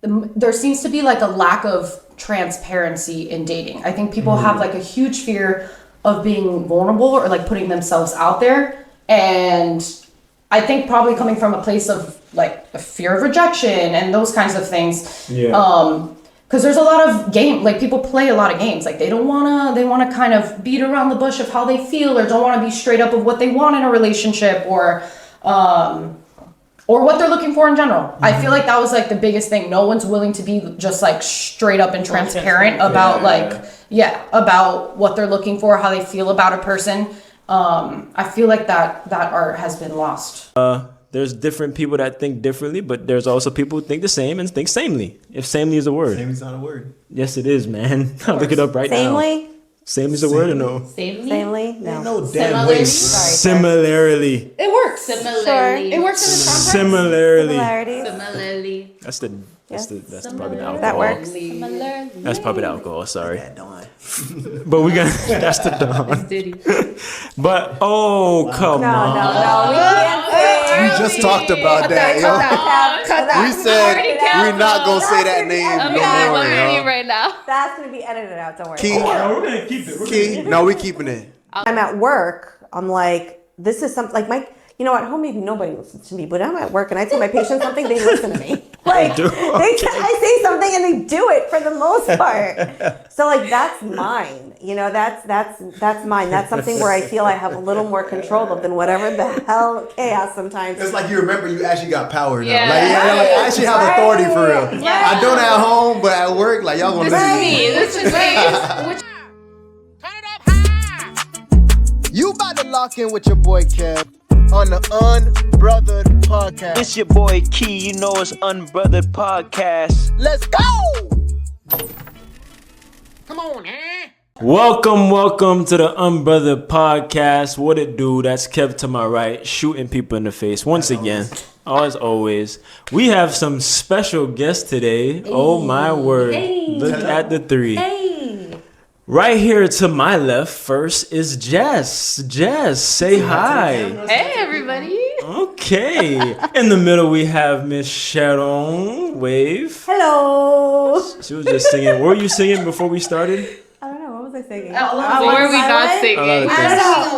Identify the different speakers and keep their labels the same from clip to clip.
Speaker 1: there seems to be like a lack of transparency in dating. I think people have like a huge fear of being vulnerable or like putting themselves out there. And I think probably coming from a place of like a fear of rejection and those kinds of things. Yeah. Because there's a lot of people play a lot of games. Like they want to kind of beat around the bush of how they feel or don't want to be straight up of what they want in a relationship or what they're looking for in general. I feel like that was like the biggest thing. No one's willing to be just like straight up and transparent about about what they're looking for, how they feel about a person. I feel like that art has been lost.
Speaker 2: There's different people that think differently, but there's also people who think the same and think samely. If samely is a word.
Speaker 3: Samely's not a word.
Speaker 2: Yes, it is, man. I'll look it up right now.
Speaker 4: Samely?
Speaker 2: Samely is a word or no?
Speaker 4: Samely? No.
Speaker 3: No damn way.
Speaker 2: Similarly.
Speaker 1: It works.
Speaker 4: Similarly.
Speaker 1: It works in the context.
Speaker 4: Similarities.
Speaker 2: That's probably the alcohol.
Speaker 4: That works.
Speaker 2: That's probably the alcohol, sorry. But we got that's the dawn. But come on.
Speaker 4: No, we can't say.
Speaker 3: We just talked about that, yo. We said we're not gonna say that name no more, yo.
Speaker 5: Right now.
Speaker 4: That's gonna be edited out. Don't worry.
Speaker 3: Key,
Speaker 2: we're gonna keep it.
Speaker 3: no, we keeping it.
Speaker 4: I'm at work. I'm like, this is something like my. You know, at home maybe nobody listens to me, but I'm at work and I tell my patients something, they listen to me. Like I say something and they do it for the most part. So like that's mine. You know, that's mine. That's something where I feel I have a little more control of than whatever the hell chaos sometimes.
Speaker 3: It's like you remember you actually got power now.
Speaker 5: Yeah.
Speaker 3: Like I actually have authority for real.
Speaker 5: Yeah.
Speaker 3: I don't at home, but at work, like y'all gonna listen to me.
Speaker 5: This is me.
Speaker 3: You about to lock in with your boy Kev on the Unbrothered Podcast.
Speaker 6: It's your boy Key, you know it's Unbrothered Podcast.
Speaker 3: Let's go! Come on,
Speaker 2: Welcome to the Unbrothered Podcast. What it do? That's Kev to my right, shooting people in the face. Once again, as always, we have some special guests today. Oh my word. Look at the three. Right here to my left first is Jess. Jess, say hi.
Speaker 5: Hey, everybody.
Speaker 2: Okay. In the middle we have Miss Sharon. Wave.
Speaker 4: Hello.
Speaker 2: She was just singing. What were you singing before we started?
Speaker 4: I don't know. What was I singing?
Speaker 5: Were we not singing?
Speaker 1: A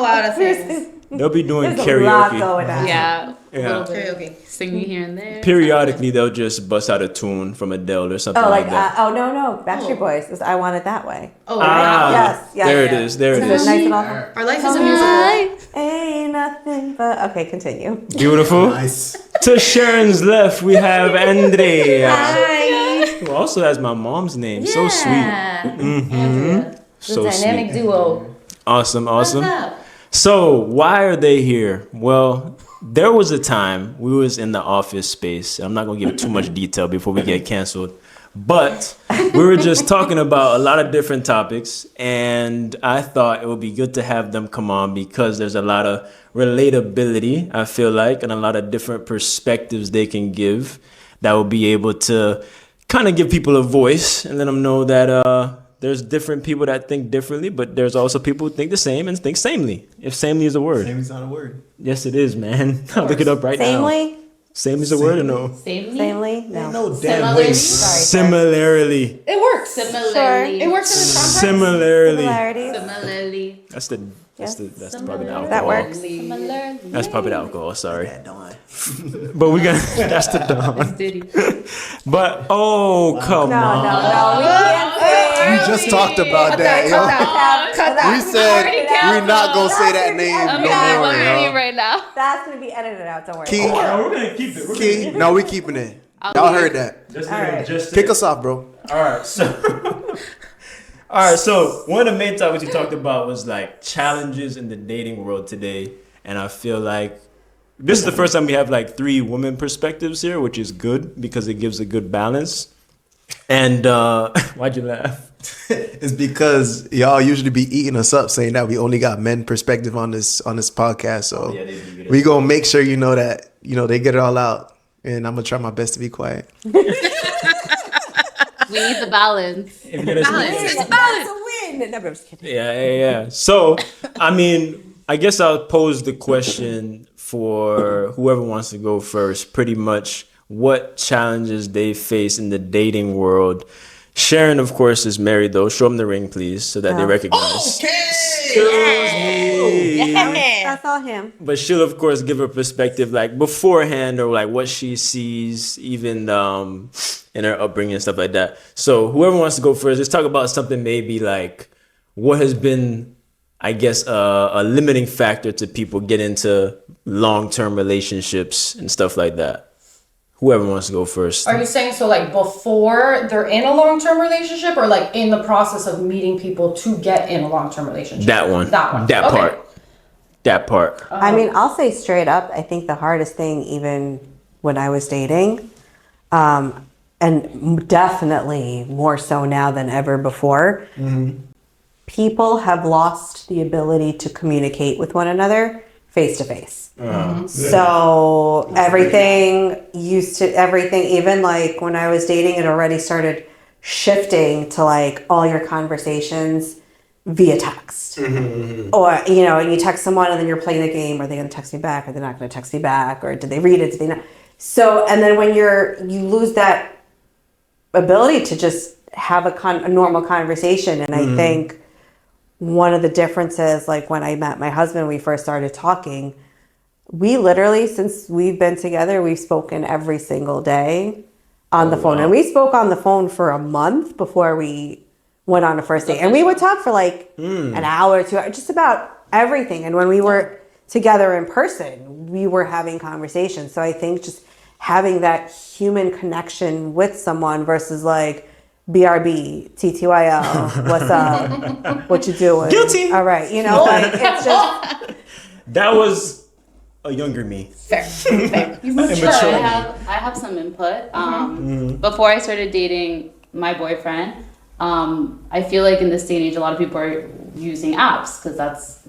Speaker 1: lot of things.
Speaker 2: They'll be doing
Speaker 4: There's a lot
Speaker 2: karaoke.
Speaker 4: going on.
Speaker 5: Yeah.
Speaker 1: Karaoke.
Speaker 5: Singing here and there.
Speaker 2: Periodically, they'll just bust out a tune from Adele or something
Speaker 4: Oh,
Speaker 2: like
Speaker 4: like,
Speaker 2: that.
Speaker 4: no. Backstreet Boys. It was I Want It That Way.
Speaker 1: Oh,
Speaker 4: Yes.
Speaker 2: There it is. There it
Speaker 4: Is it
Speaker 2: is.
Speaker 4: nice and all?
Speaker 1: Our life is a musical.
Speaker 4: Ain't nothing but... Okay, continue.
Speaker 2: Beautiful.
Speaker 3: Nice.
Speaker 2: To Sharon's left, we have Andrea.
Speaker 1: Hi.
Speaker 2: Who also has my mom's name. So sweet.
Speaker 1: Andrea.
Speaker 2: So
Speaker 1: The dynamic
Speaker 2: sweet.
Speaker 1: duo.
Speaker 2: Awesome.
Speaker 1: What's up?
Speaker 2: So why are they here? Well, there was a time we was in the office space. I'm not gonna give too much detail before we get canceled, but we were just talking about a lot of different topics, and I thought it would be good to have them come on because there's a lot of relatability, I feel like, and a lot of different perspectives they can give that will be able to kind of give people a voice and let them know that there's different people that think differently, but there's also people who think the same and think samely. If samely is a word.
Speaker 3: Samely's not a word.
Speaker 2: Yes, it is, man. I'll look it up right now.
Speaker 4: Samely?
Speaker 2: Samely is a word or no?
Speaker 4: Samely? No.
Speaker 3: No damn way.
Speaker 2: Similarly.
Speaker 1: It works.
Speaker 5: Similarly.
Speaker 1: It works in the context.
Speaker 2: Similarly.
Speaker 4: Similarities.
Speaker 2: That's probably the alcohol.
Speaker 4: That works.
Speaker 2: That's probably the alcohol, sorry. But we got that's the dawn. But come on.
Speaker 4: No. We can't say.
Speaker 3: We just talked about that, yo. We said we're not gonna say that name no more, yo.
Speaker 5: Right now.
Speaker 4: That's going to be edited out. Don't worry.
Speaker 3: Key,
Speaker 2: we're gonna keep it.
Speaker 3: Key, no, we keeping it. Y'all heard that. Kick us off, bro.
Speaker 2: Alright, so one of the main topics we talked about was like challenges in the dating world today. And I feel like this is the first time we have like three women perspectives here, which is good because it gives a good balance. And why'd you laugh?
Speaker 3: It's because y'all usually be eating us up saying that we only got men perspective on this podcast. So we gonna make sure you know that, they get it all out. And I'm gonna try my best to be quiet.
Speaker 5: We need the balance.
Speaker 1: It's a balance.
Speaker 4: A win. No, I'm just kidding.
Speaker 2: Yeah. So, I mean, I guess I'll pose the question for whoever wants to go first. Pretty much, what challenges they face in the dating world. Sharon, of course, is married though. Show them the ring, please, so that they recognize. Excuse me.
Speaker 4: That's all him.
Speaker 2: But she'll, of course, give her perspective, like beforehand, or like what she sees, even in her upbringing and stuff like that. So whoever wants to go first, let's talk about something maybe like what has been, I guess, a limiting factor to people get into long-term relationships and stuff like that. Whoever wants to go first.
Speaker 1: Are you saying so like before they're in a long-term relationship, or like in the process of meeting people to get in a long-term relationship?
Speaker 2: That one. That
Speaker 1: Okay.
Speaker 2: part. That part.
Speaker 4: I mean, I'll say straight up, I think the hardest thing, even when I was dating, and definitely more so now than ever before, people have lost the ability to communicate with one another face to face. So everything, even like when I was dating, it already started shifting to like all your conversations via text. Or, you know, you text someone and then you're playing the game. Are they going to text me back? Are they not going to text me back? Or did they read it? Did they not? So, and then when you lose that ability to just have a normal conversation. And I think one of the differences, like when I met my husband, we first started talking, we literally, since we've been together, we've spoken every single day on the phone. And we spoke on the phone for a month before we went on a first date. And we would talk for like an hour or 2 hours, just about everything. And when we were together in person, we were having conversations. So I think just having that human connection with someone versus like BRB, TTYL, what's up, what you doing?
Speaker 2: Guilty.
Speaker 4: All right, you know, like it's just...
Speaker 2: That was a younger me.
Speaker 5: Fair.
Speaker 2: Immature.
Speaker 5: I have some input. Before I started dating my boyfriend, I feel like in this day and age, a lot of people are using apps because that's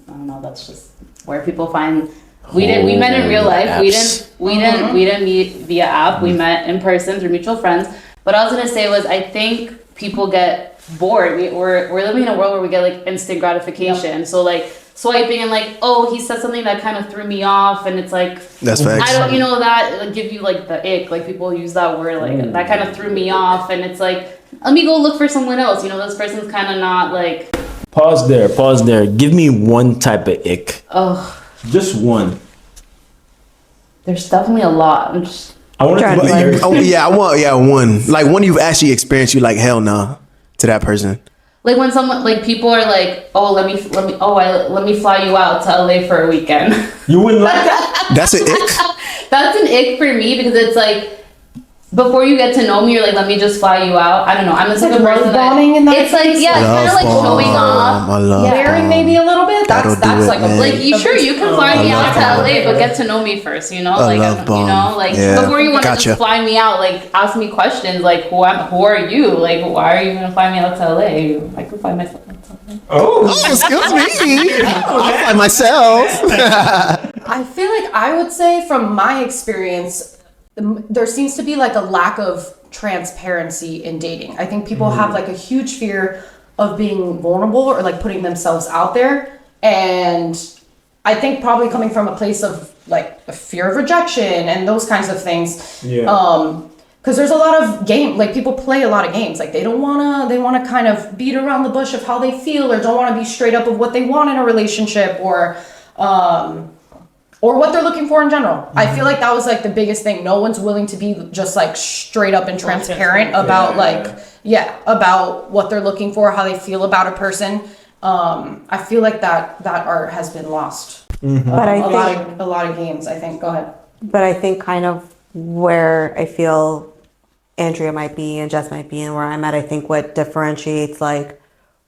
Speaker 5: just where people find. We met in real life.
Speaker 2: Apps.
Speaker 5: We didn't meet via app. We met in person through mutual friends. What I was gonna say was, I think people get bored. We're living in a world where we get like instant gratification. So like swiping and like, oh, he said something that kind of threw me off, and it's like,
Speaker 3: That's facts.
Speaker 5: I don't, that like, give you like the ick. Like people use that word, like that kind of threw me off, and it's like, let me go look for someone else. This person's kind of not like.
Speaker 2: Pause there. Give me one type of ick.
Speaker 5: Oh,
Speaker 2: Just one.
Speaker 5: there's definitely a lot.
Speaker 2: I want to
Speaker 3: I want one. Like one you've actually experienced, you like, hell no to that person.
Speaker 5: Like when someone, like people are like, oh, let me fly you out to LA for a weekend.
Speaker 2: You wouldn't like that?
Speaker 3: That's an ick?
Speaker 5: That's an ick for me because it's like, before you get to know me, you're like, let me just fly you out. I don't know. I'm the type of person
Speaker 1: bombing in that
Speaker 5: it's like, yeah, it's kind of like showing off.
Speaker 1: Wearing maybe a little bit. That's like a
Speaker 5: Like you can fly me out to LA, but get to know me first. Before you want to just fly me out, like ask me questions, like who are you? Like why are you gonna fly me out to LA? I can fly myself out to LA.
Speaker 3: Oh, excuse me. I'll fly myself.
Speaker 1: I feel like I would say from my experience, there seems to be like a lack of transparency in dating. I think people have like a huge fear of being vulnerable or like putting themselves out there. And I think probably coming from a place of like a fear of rejection and those kinds of things. Yeah. Because there's a lot of people play a lot of games. Like they want to kind of beat around the bush of how they feel, or don't want to be straight up of what they want in a relationship, or what they're looking for in general. I feel like that was like the biggest thing. No one's willing to be just like straight up and transparent about about what they're looking for, how they feel about a person. I feel like that art has been lost.
Speaker 4: But I think
Speaker 1: a lot of games, I think. Go ahead.
Speaker 4: But I think kind of where I feel Andrea might be and Jess might be and where I'm at, I think what differentiates like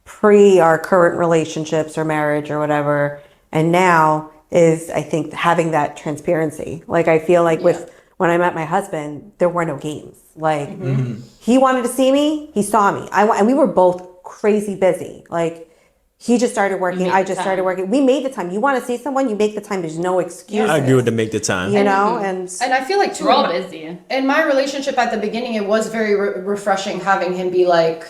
Speaker 4: pre our current relationships or marriage or whatever and now is I think having that transparency. Like I feel like when I met my husband, there were no games. Like he wanted to see me, he saw me. And we were both crazy busy. Like he just started working, I just started working. We made the time. You want to see someone, you make the time. There's no excuse.
Speaker 2: I agree with the make the time.
Speaker 4: You know, and
Speaker 1: I feel like too,
Speaker 5: we're all busy.
Speaker 1: In my relationship at the beginning, it was very refreshing having him be like,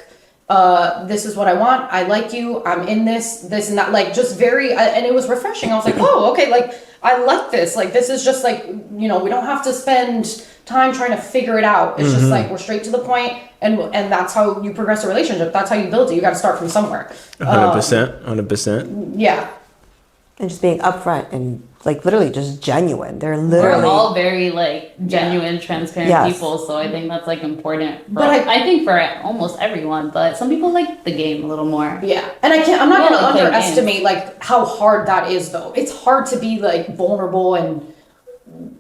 Speaker 1: this is what I want. I like you. I'm in this and that. Like just very, and it was refreshing. I was like, oh, okay. Like I like this. Like this is just like, we don't have to spend time trying to figure it out. It's just like we're straight to the point, and that's how you progress a relationship. That's how you build it. You got to start from somewhere.
Speaker 2: 100%.
Speaker 1: Yeah.
Speaker 4: And just being upfront and like literally just genuine. They're
Speaker 5: We're
Speaker 4: literally
Speaker 5: all very like genuine, transparent
Speaker 4: Yes.
Speaker 5: people, so I think that's like important.
Speaker 1: But
Speaker 5: I think for almost everyone, but some people like the game a little more.
Speaker 1: Yeah, and I'm not
Speaker 5: Well,
Speaker 1: going to
Speaker 5: like playing
Speaker 1: underestimate like how hard that is, though. It's hard to be like vulnerable and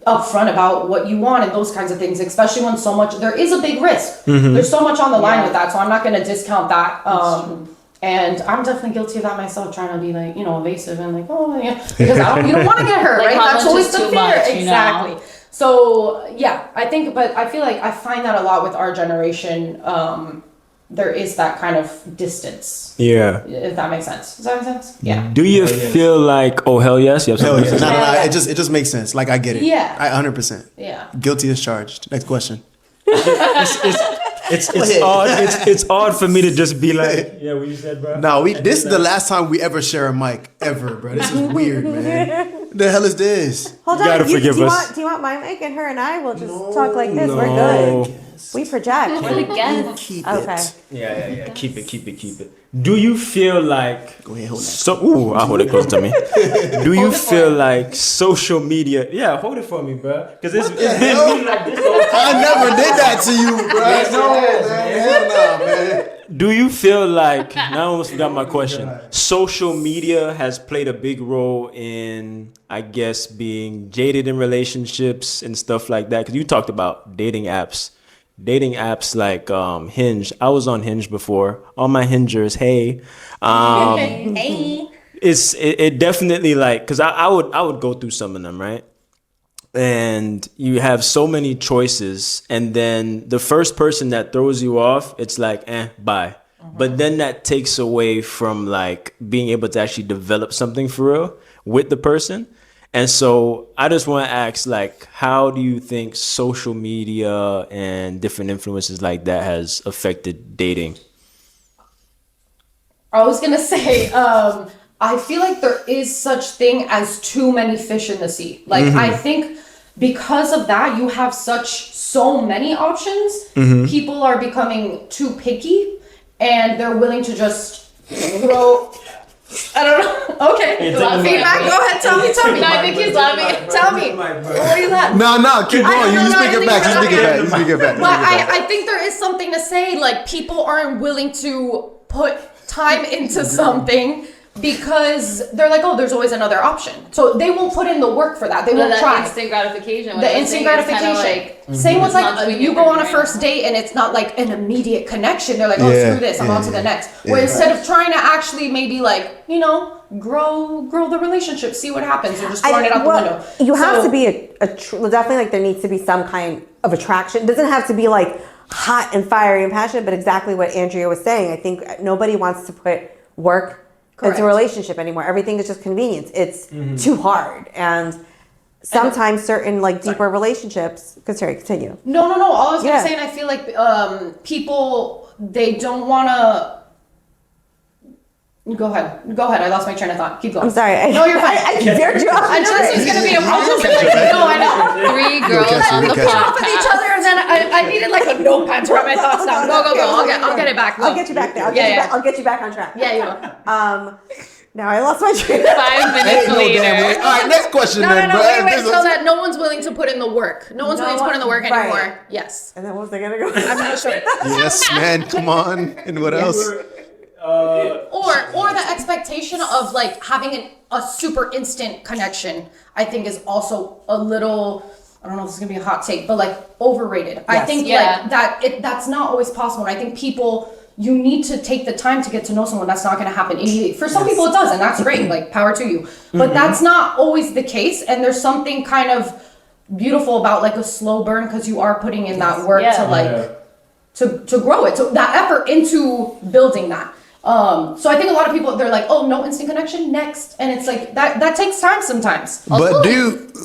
Speaker 1: upfront about what you want and those kinds of things, especially when there is a big risk. There's so much on the line with that, so I'm not going to discount that. And I'm definitely guilty of that myself, trying to be like, evasive and like, oh yeah, because you don't want to get hurt,
Speaker 5: Like,
Speaker 1: right?
Speaker 5: how
Speaker 1: That's
Speaker 5: much
Speaker 1: always
Speaker 5: is
Speaker 1: the
Speaker 5: too
Speaker 1: fear,
Speaker 5: much, you know?
Speaker 1: exactly. So yeah, I feel like I find that a lot with our generation. There is that kind of distance.
Speaker 2: Yeah.
Speaker 1: If that makes sense. Does that make sense? Yeah.
Speaker 2: Do you feel like, oh, hell yes? You have
Speaker 3: Hell
Speaker 2: something
Speaker 3: yeah.
Speaker 2: to say?
Speaker 3: No, it just makes sense. Like I get it.
Speaker 1: Yeah.
Speaker 3: I 100%.
Speaker 1: Yeah.
Speaker 3: Guilty as charged. Next question.
Speaker 2: It's odd for me to just be like, yeah, what you said, bro.
Speaker 3: No, this is the last time we ever share a mic ever, bro. This is weird, man. The hell is this?
Speaker 4: Hold
Speaker 2: You gotta
Speaker 4: on.
Speaker 2: forgive us.
Speaker 4: Do you want my mic and her and I will just talk like this? We're good. We project.
Speaker 5: We're the guests.
Speaker 3: Keep
Speaker 4: Okay.
Speaker 3: it.
Speaker 2: Yeah. Keep it. Do you feel like
Speaker 3: Go ahead, hold that.
Speaker 2: Ooh, I'll hold it close to me. Do you feel like social media? Yeah, hold it for me, bro. Because it's been me like this all the time.
Speaker 3: I never did that to you, bro. No, man. Hell no, man.
Speaker 2: Do you feel like, now I almost forgot my question, social media has played a big role in, I guess, being jaded in relationships and stuff like that? Because you talked about dating apps like Hinge. I was on Hinge before. All my Hingers, hey.
Speaker 1: Hey.
Speaker 2: It definitely like, because I would go through some of them, right? And you have so many choices, and then the first person that throws you off, it's like, bye. But then that takes away from like being able to actually develop something for real with the person. And so I just want to ask, like, how do you think social media and different influences like that has affected dating?
Speaker 1: I was gonna say, I feel like there is such thing as too many fish in the sea. Like I think because of that, you have so many options. People are becoming too picky, and they're willing to just throw. I don't know. Okay. Feedback. Go ahead. Tell me.
Speaker 5: No, I think he's laughing.
Speaker 1: Tell me. What are you laughing?
Speaker 3: No, keep going. You speak it back. You speak it back.
Speaker 1: But I think there is something to say. Like people aren't willing to put time into something because they're like, oh, there's always another option. So they won't put in the work for that. They won't try.
Speaker 5: Instant gratification.
Speaker 1: The instant gratification. Same with like you go on a first date and it's not like an immediate connection. They're like, oh, screw this, I'm on to the next. Where instead of trying to actually maybe like, grow the relationship, see what happens, you're just throwing it out the window.
Speaker 4: You have to be definitely like there needs to be some kind of attraction. It doesn't have to be like hot and fiery and passionate, but exactly what Andrea was saying. I think nobody wants to put work into a relationship anymore. Everything is just convenience. It's too hard. And sometimes certain like deeper relationships, sorry, continue.
Speaker 1: No. All I was going to say, and I feel like people, they don't want to. Go ahead. I lost my train of thought. Keep going.
Speaker 4: I'm sorry.
Speaker 1: No, you're fine.
Speaker 4: I dared you off.
Speaker 1: I knew this was going to be a problem. No, I know.
Speaker 5: Three girls on the
Speaker 1: Push off of each other, and then I needed like a notepad to write my thoughts down. Go. I'll get it back.
Speaker 4: I'll get you back there. I'll get you back on track.
Speaker 1: Yeah, you will.
Speaker 4: Now I lost my train.
Speaker 5: 5 minutes later.
Speaker 3: All right, next question
Speaker 1: No,
Speaker 3: then, bro.
Speaker 1: wait, so that no one's willing to put in the work. No one's willing to put in the work anymore.
Speaker 4: Right.
Speaker 1: Yes.
Speaker 4: And then what was I gonna go?
Speaker 1: I'm not sure.
Speaker 3: Yes, man. Come on. And what else?
Speaker 1: Or the expectation of like having a super instant connection, I think is also a little, I don't know if this is gonna be a hot take, but like overrated. Yes. I think like that's not always possible. And I think you need to take the time to get to know someone. That's not gonna happen immediately. For some people it does, and that's great, like power to you. But that's not always the case, and there's something kind of beautiful about like a slow burn because you are putting in that work to like to grow it. So that effort into building that. So I think a lot of people, they're like, oh, no instant connection, next. And it's like, that takes time sometimes.
Speaker 3: But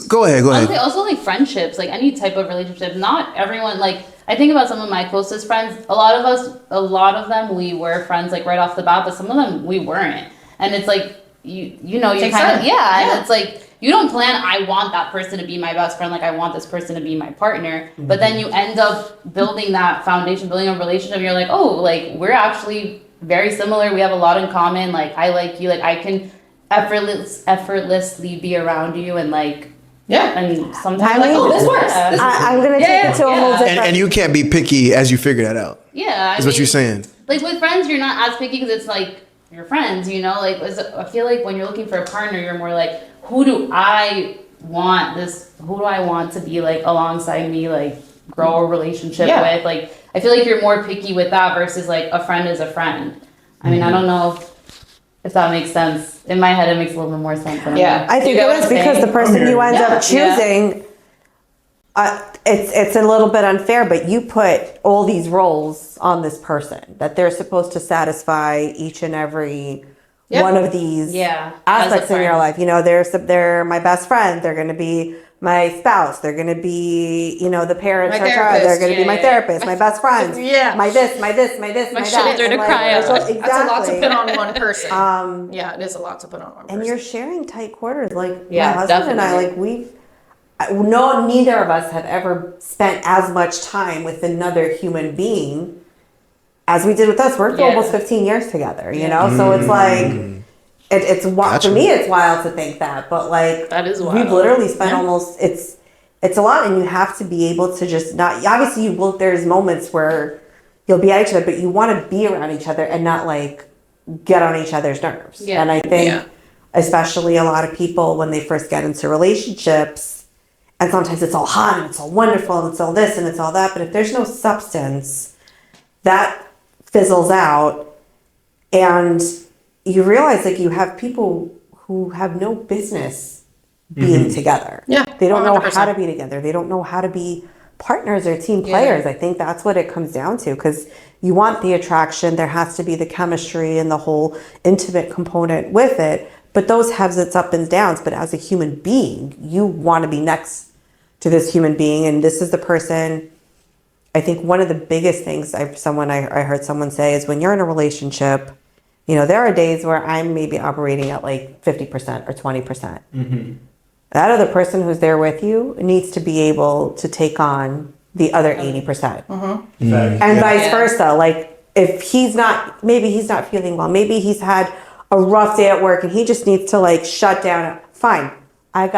Speaker 3: go ahead.
Speaker 5: Also like friendships, like any type of relationship, not everyone, like, I think about some of my closest friends, a lot of them, we were friends like right off the bat, but some of them we weren't. And it's like, you kind of, and it's like, you don't plan, I want that person to be my best friend, like I want this person to be my partner. But then you end up building that foundation, building a relationship. You're like, oh, like we're actually very similar. We have a lot in common. Like I like you. Like I can effortlessly be around you, and like and sometimes like, oh, this works.
Speaker 4: I'm gonna take it to a whole different.
Speaker 3: And you can't be picky as you figure that out.
Speaker 5: Yeah,
Speaker 3: is what you're saying.
Speaker 5: Like with friends, you're not as picky because it's like your friends, you know. Like I feel like when you're looking for a partner, you're more like, who do I want to be like alongside me, like grow a relationship with? Like I feel like you're more picky with that versus like a friend is a friend. I mean, I don't know if that makes sense. In my head, it makes a little bit more sense.
Speaker 4: I think it is because the person you end up choosing, it's a little bit unfair, but you put all these roles on this person that they're supposed to satisfy each and every one of these aspects in your life. You know, they're my best friend. They're going to be my spouse. They're going to be, you know, the parents. They're going to be my therapist, my best friends. My this, my
Speaker 5: shoulder to cry on.
Speaker 4: Exactly.
Speaker 1: That's a lot to put on one person. It is a lot to put on one person.
Speaker 4: And you're sharing tight quarters. Like my husband and I, like neither of us have ever spent as much time with another human being as we did with us. We're for almost 15 years together, you know? So it's like, it's wild. For me, it's wild to think that, but like,
Speaker 5: that is wild.
Speaker 4: We've literally spent almost, it's a lot, and you have to be able to just not, obviously there's moments where you'll be at each other, but you want to be around each other and not like get on each other's nerves. And I think, especially a lot of people, when they first get into relationships, and sometimes it's all hot and it's all wonderful and it's all this and it's all that. But if there's no substance, that fizzles out. And you realize like you have people who have no business being together. They don't 100%. Know how to be together. They don't know how to be partners or team players. I think that's what it comes down to, because you want the attraction. There has to be the chemistry and the whole intimate component with it. But those have its ups and downs. But as a human being, you want to be next to this human being. And this is the person, I think one of the biggest things I heard someone say is when you're in a relationship, you know, there are days where I'm maybe operating at like 50% or 20%. That other person who's there with you needs to be able to take on the other 80%. And vice versa. Like if maybe he's not feeling well, maybe he's had a rough day at work and he just needs to like shut down. Fine. I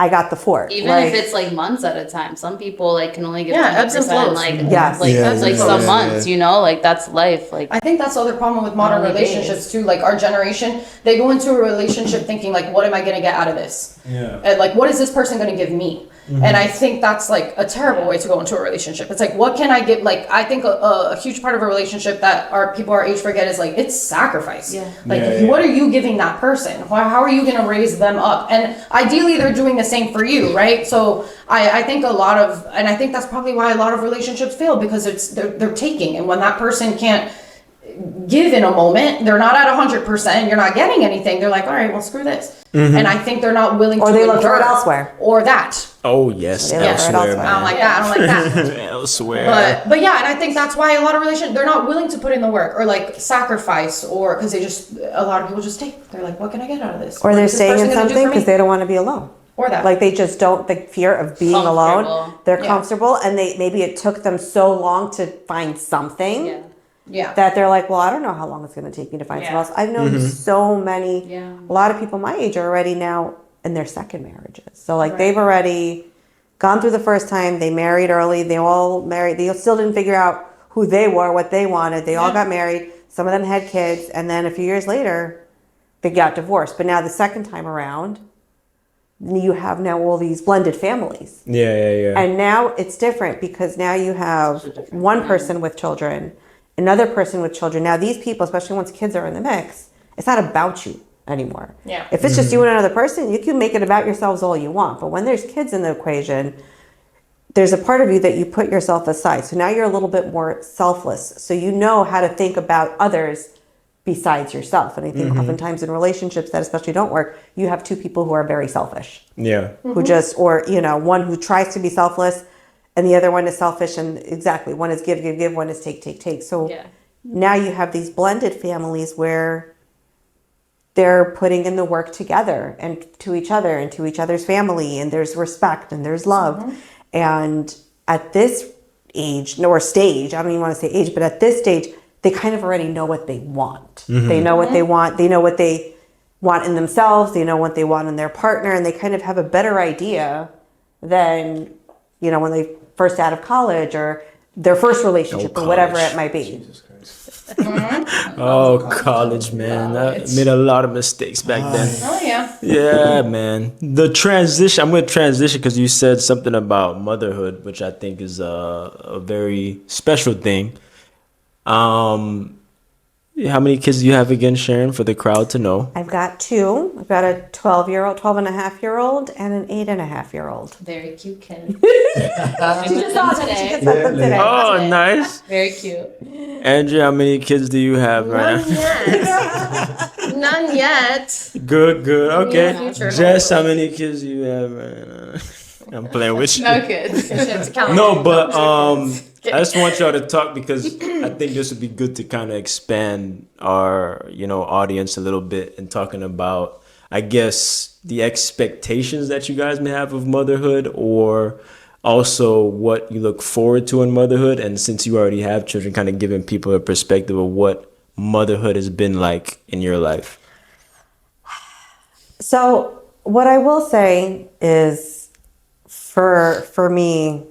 Speaker 4: got the fort.
Speaker 5: Even if it's like months at a time. Some people like can only give 10%,
Speaker 1: ebbs and flows.
Speaker 5: Some months, you know, like that's life. Like
Speaker 1: I think that's the other problem with modern relationships too. Like our generation, they go into a relationship thinking like, what am I gonna get out of this? And like, what is this person gonna give me? And I think that's like a terrible way to go into a relationship. It's like, what can I get? Like, I think a huge part of a relationship that people our age forget is like, it's sacrifice. What are you giving that person? How are you going to raise them up? And ideally they're doing the same for you, right? So I think and I think that's probably why a lot of relationships fail, because they're taking. And when that person can't give in a moment, they're not at 100%, you're not getting anything, they're like, all right, well, screw this. And I think they're not willing to
Speaker 4: they look for it elsewhere.
Speaker 1: Or that.
Speaker 2: Oh yes, elsewhere.
Speaker 1: I don't like that.
Speaker 2: Elsewhere.
Speaker 1: But yeah, and I think that's why a lot of relationships, they're not willing to put in the work or like sacrifice, or because a lot of people just take. They're like, what can I get out of this?
Speaker 4: Or they're staying in something because they don't want to be alone.
Speaker 1: Or that.
Speaker 4: Like they just don't, the fear of being alone. They're comfortable, and maybe it took them so long to find something. That they're like, well, I don't know how long it's going to take me to find someone else. I've known so many, a lot of people my age are already now in their second marriages. So like they've already gone through the first time, they married early, they all married, they still didn't figure out who they were, what they wanted. They all got married. Some of them had kids. And then a few years later, they got divorced. But now the second time around, you have now all these blended families. And now it's different, because now you have one person with children, another person with children. Now these people, especially once kids are in the mix, it's not about you anymore. If it's just you and another person, you can make it about yourselves all you want. But when there's kids in the equation, there's a part of you that you put yourself aside. So now you're a little bit more selfless. So you know how to think about others besides yourself. And I think oftentimes in relationships that especially don't work, you have two people who are very selfish. Who just, or, you know, one who tries to be selfless and the other one is selfish, and exactly, one is give, one is take. So now you have these blended families where they're putting in the work together and to each other and to each other's family, and there's respect and there's love. And at this age, or stage, I don't even want to say age, but at this stage, they kind of already know what they want. They know what they want. They know what they want in themselves. They know what they want in their partner, and they kind of have a better idea than, when they first out of college or their first relationship or whatever it might be.
Speaker 2: Oh, college, man. I made a lot of mistakes back then.
Speaker 1: Oh, yeah.
Speaker 2: Yeah, man. The transition, I'm going to transition because you said something about motherhood, which I think is a very special thing. How many kids do you have again, Sharon, for the crowd to know?
Speaker 4: I've got 2. I've got a 12-and-a-half-year-old and an 8-and-a-half-year-old.
Speaker 5: Very cute kid.
Speaker 4: She just saw them today. She just saw them today.
Speaker 2: Oh, nice.
Speaker 5: Very cute.
Speaker 2: Andrea, how many kids do you have right
Speaker 1: None yet. None yet.
Speaker 2: now? Good. Okay.
Speaker 1: Future,
Speaker 2: Jess, how many kids do you have right now? I'm playing with you.
Speaker 5: No kids.
Speaker 2: No, but I just want y'all to talk because I think this would be good to kind of expand our, audience a little bit and talking about, I guess, the expectations that you guys may have of motherhood, or also what you look forward to in motherhood. And since you already have children, kind of giving people a perspective of what motherhood has been like in your life.
Speaker 4: So what I will say is, for me,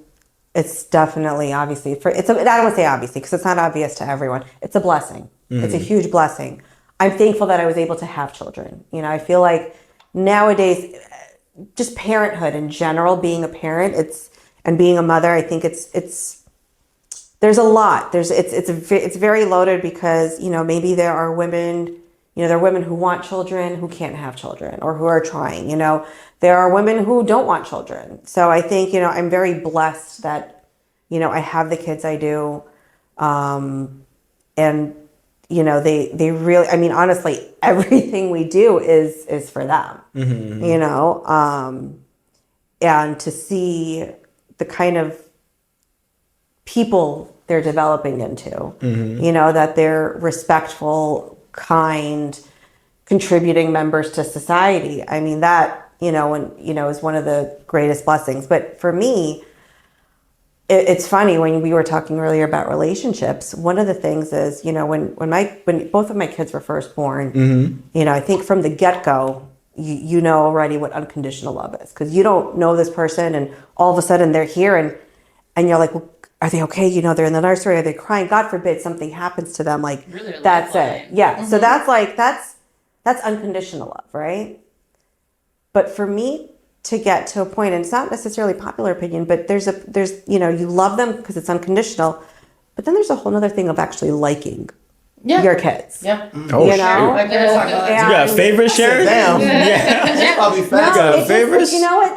Speaker 4: it's definitely obviously I don't want to say obviously because it's not obvious to everyone. It's a blessing. It's a huge blessing. I'm thankful that I was able to have children. I feel like nowadays, just parenthood in general, being a parent, and being a mother, I think it's there's a lot. It's very loaded because maybe there are women. There are women who want children who can't have children or who are trying. There are women who don't want children. So I think, I'm very blessed that, I have the kids I do. And, they really, honestly, everything we do is for them, and to see the kind of people they're developing into, that they're respectful, kind, contributing members to society. That, is one of the greatest blessings. But for me, it's funny when we were talking earlier about relationships. One of the things is, when both of my kids were first born, I think from the get-go, you know already what unconditional love is, because you don't know this person, and all of a sudden they're here, and you're like, well, are they okay? They're in the nursery. Are they crying? God forbid something happens to them. Like,
Speaker 5: Really
Speaker 4: that's
Speaker 5: lifeline.
Speaker 4: it. Yeah. So that's unconditional love, right? But for me to get to a point, and it's not necessarily popular opinion, but there's you love them because it's unconditional, but then there's a whole other thing of actually liking your kids.
Speaker 1: Yeah.
Speaker 2: Oh,
Speaker 4: you know?
Speaker 1: I can talk about that.
Speaker 2: You got a favorite, Sharon?
Speaker 3: Damn.
Speaker 2: Yeah.
Speaker 3: Probably
Speaker 2: You
Speaker 3: fast.
Speaker 2: got
Speaker 4: It's just,
Speaker 2: favorites?
Speaker 4: you know what?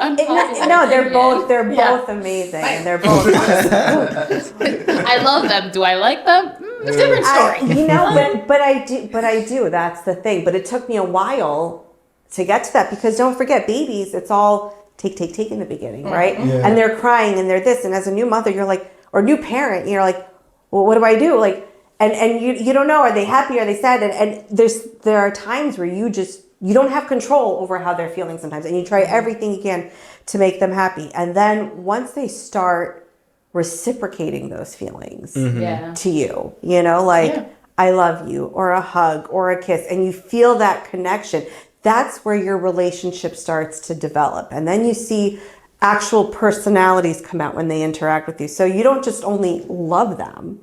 Speaker 4: No, they're both amazing, and they're both.
Speaker 5: I love them. Do I like them? It's a different story.
Speaker 4: But I do. That's the thing. But it took me a while to get to that, because don't forget, babies, it's all take in the beginning, right?
Speaker 3: Yeah.
Speaker 4: And they're crying and they're this, and as a new mother, you're like, or new parent, you're like, well, what do I do? Like, and you don't know, are they happy, are they sad? And there are times where you don't have control over how they're feeling sometimes, and you try everything you can to make them happy. And then once they start reciprocating those feelings to you, I love you, or a hug, or a kiss, and you feel that connection, that's where your relationship starts to develop. And then you see actual personalities come out when they interact with you. So you don't just only love them,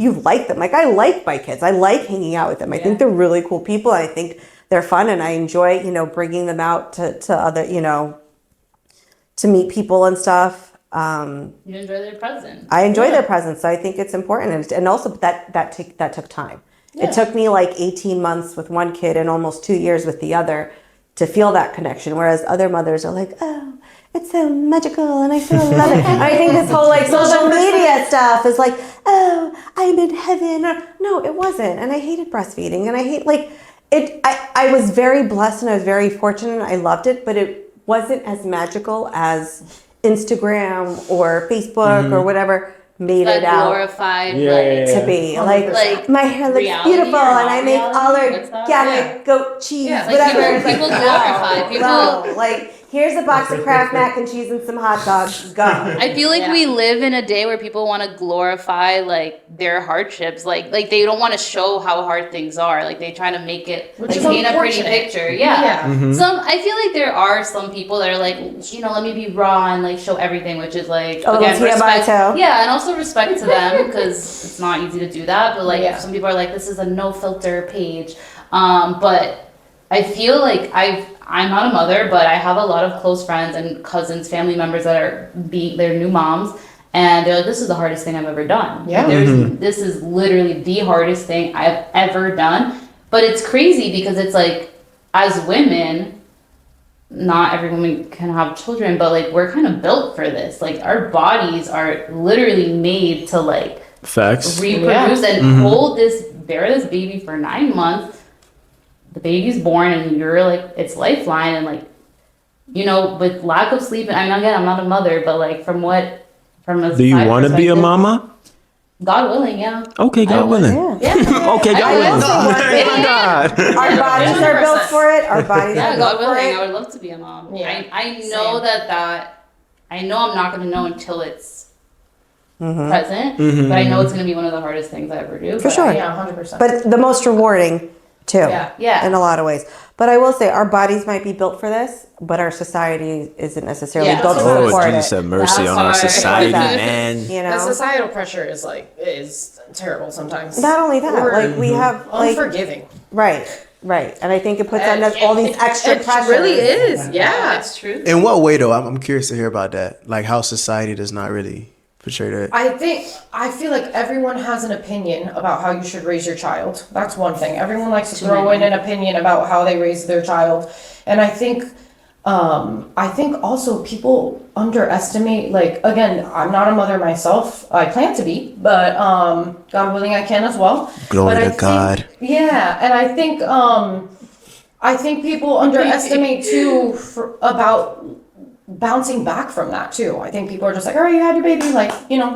Speaker 4: you like them. Like, I like my kids. I like hanging out with them. I think they're really cool people. I think they're fun, and I enjoy, bringing them out to other, to meet people and stuff.
Speaker 5: You enjoy their presence.
Speaker 4: I enjoy their presence. So I think it's important. And also that took time.
Speaker 1: Yeah.
Speaker 4: It took me like 18 months with one kid and almost 2 years with the other to feel that connection. Whereas other mothers are like, oh, it's so magical and I so love it. And I think this whole like social media stuff is like, oh, I'm in heaven. Or, no, it wasn't. And I hated breastfeeding, and I hate I was very blessed and I was very fortunate. I loved it, but it wasn't as magical as Instagram or Facebook or whatever made
Speaker 5: That
Speaker 4: it out
Speaker 5: glorified,
Speaker 2: Yeah,
Speaker 5: like,
Speaker 2: yeah,
Speaker 4: to be.
Speaker 1: 100%.
Speaker 4: Like my hair looks
Speaker 5: Reality
Speaker 4: beautiful,
Speaker 5: or
Speaker 4: and I make
Speaker 5: not
Speaker 4: all
Speaker 5: reality? What's that?
Speaker 4: organic goat cheese,
Speaker 1: Yeah, like
Speaker 4: whatever. It's
Speaker 5: people
Speaker 4: no,
Speaker 5: glorify, people-
Speaker 4: no. Like, here's a box of Kraft mac and cheese and some hot dogs. Go.
Speaker 5: I feel like
Speaker 1: Yeah.
Speaker 5: we live in a day where people want to glorify like their hardships, like they don't want to show how hard things are. Like they try to make it
Speaker 1: Which
Speaker 5: like,
Speaker 1: is
Speaker 5: paint a pretty
Speaker 1: unfortunate.
Speaker 5: picture. Yeah.
Speaker 1: Yeah.
Speaker 5: Some I feel like there are some people that are like, let me be raw and like show everything, which is like
Speaker 4: A little
Speaker 5: again
Speaker 4: TMI
Speaker 5: respect.
Speaker 4: too.
Speaker 5: Yeah, and also respect to them because it's not easy to do that. But like
Speaker 1: Yeah.
Speaker 5: some people are like, this is a no filter page. But I feel like I'm not a mother, but I have a lot of close friends and cousins, family members that are they're new moms, and they're like, this is the hardest thing I've ever done.
Speaker 1: Yeah.
Speaker 5: This is literally the hardest thing I've ever done. But it's crazy because it's like, as women, not every woman can have children, but like we're kind of built for this. Like our bodies are literally made to like
Speaker 2: Facts.
Speaker 5: reproduce and bear this baby for 9 months. The baby's born and you're like it's lifeline, and like with lack of sleep. I mean, again, I'm not a mother, but like from a
Speaker 2: Do you
Speaker 5: side
Speaker 2: want to be a
Speaker 5: perspective,
Speaker 2: mama?
Speaker 5: God willing, yeah.
Speaker 2: Okay, God willing.
Speaker 5: Yeah.
Speaker 2: Okay,
Speaker 4: I
Speaker 2: God
Speaker 4: will
Speaker 2: willing.
Speaker 4: say one thing.
Speaker 3: God.
Speaker 4: Our bodies are built for it. Our bodies
Speaker 5: Yeah,
Speaker 4: are
Speaker 5: God
Speaker 4: built for
Speaker 5: willing, I
Speaker 4: it.
Speaker 5: would love to be a mom.
Speaker 1: Yeah,
Speaker 5: I know
Speaker 1: same.
Speaker 5: I know I'm not going to know until it's
Speaker 4: Mm-hmm.
Speaker 5: present, but I know it's going to be one of the hardest things I ever do.
Speaker 4: For
Speaker 5: but
Speaker 4: sure.
Speaker 1: Yeah, 100%.
Speaker 4: But the most rewarding too.
Speaker 5: Yeah.
Speaker 4: In a lot of ways. But I will say our bodies might be built for this, but our society isn't necessarily
Speaker 5: Yeah.
Speaker 4: built to
Speaker 2: Oh,
Speaker 4: support
Speaker 2: Jesus
Speaker 4: it.
Speaker 2: have mercy
Speaker 5: That's
Speaker 2: on our
Speaker 5: hard.
Speaker 2: society,
Speaker 4: Like that.
Speaker 2: man.
Speaker 4: You
Speaker 1: the
Speaker 4: know?
Speaker 1: societal pressure is terrible sometimes.
Speaker 4: Not only that,
Speaker 1: Or
Speaker 4: like we have like
Speaker 1: unforgiving.
Speaker 4: right. And I think it puts on us all these extra
Speaker 1: It
Speaker 4: pressures.
Speaker 1: really is.
Speaker 5: Yeah,
Speaker 1: Yeah.
Speaker 5: it's true.
Speaker 3: In what way though? I'm curious to hear about that. Like how society does not really portray that.
Speaker 1: I feel like everyone has an opinion about how you should raise your child. That's one thing. Everyone likes to throw in an opinion about how they raise their child. And I think also people underestimate, like, again, I'm not a mother myself. I plan to be, but God willing I can as well.
Speaker 3: Glory
Speaker 1: But
Speaker 3: to
Speaker 1: I think-
Speaker 3: God.
Speaker 1: Yeah, and I think people underestimate too about bouncing back from that too. I think people are just like, all right, you had your baby, like,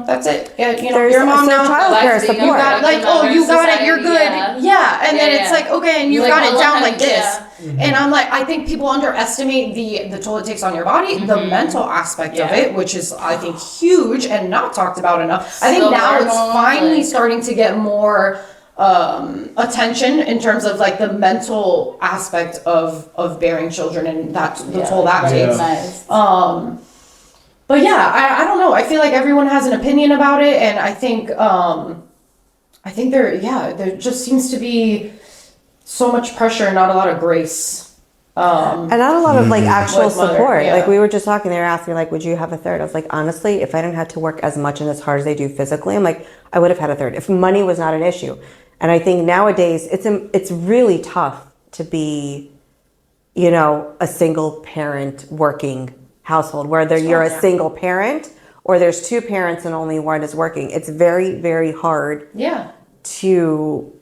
Speaker 1: that's it. Yeah,
Speaker 4: There's
Speaker 1: you're a mom
Speaker 4: some
Speaker 1: now.
Speaker 4: child care
Speaker 5: Like,
Speaker 4: support.
Speaker 1: You got like, oh, you got it, you're good.
Speaker 5: Society,
Speaker 1: Yeah, and then it's
Speaker 5: Yeah.
Speaker 1: like, okay, and you
Speaker 5: Like,
Speaker 1: got
Speaker 5: how
Speaker 1: it
Speaker 5: long
Speaker 1: down
Speaker 5: have
Speaker 1: like
Speaker 5: you-
Speaker 1: this. And I'm like, I think people underestimate the toll it takes on your body, the mental aspect of
Speaker 5: Yeah.
Speaker 1: it, which is I think huge and not talked about enough. I think
Speaker 5: So
Speaker 1: now it's
Speaker 5: hormones,
Speaker 1: finally
Speaker 5: like-
Speaker 1: starting to get more attention in terms of like the mental aspect of bearing children and that's the toll that takes.
Speaker 5: Nice.
Speaker 1: But yeah, I don't know. I feel like everyone has an opinion about it, and I think there just seems to be so much pressure and not a lot of grace.
Speaker 4: And not a lot of like actual
Speaker 1: With mother,
Speaker 4: support.
Speaker 1: yeah.
Speaker 4: Like we were just talking, they were asking like, would you have a third? I was like, honestly, if I didn't have to work as much and as hard as I do physically, I'm like, I would have had a third if money was not an issue. And I think nowadays it's really tough to be, a single parent working household, whether you're a single parent or there's two parents and only one is working. It's very, very hard
Speaker 1: Yeah.
Speaker 4: to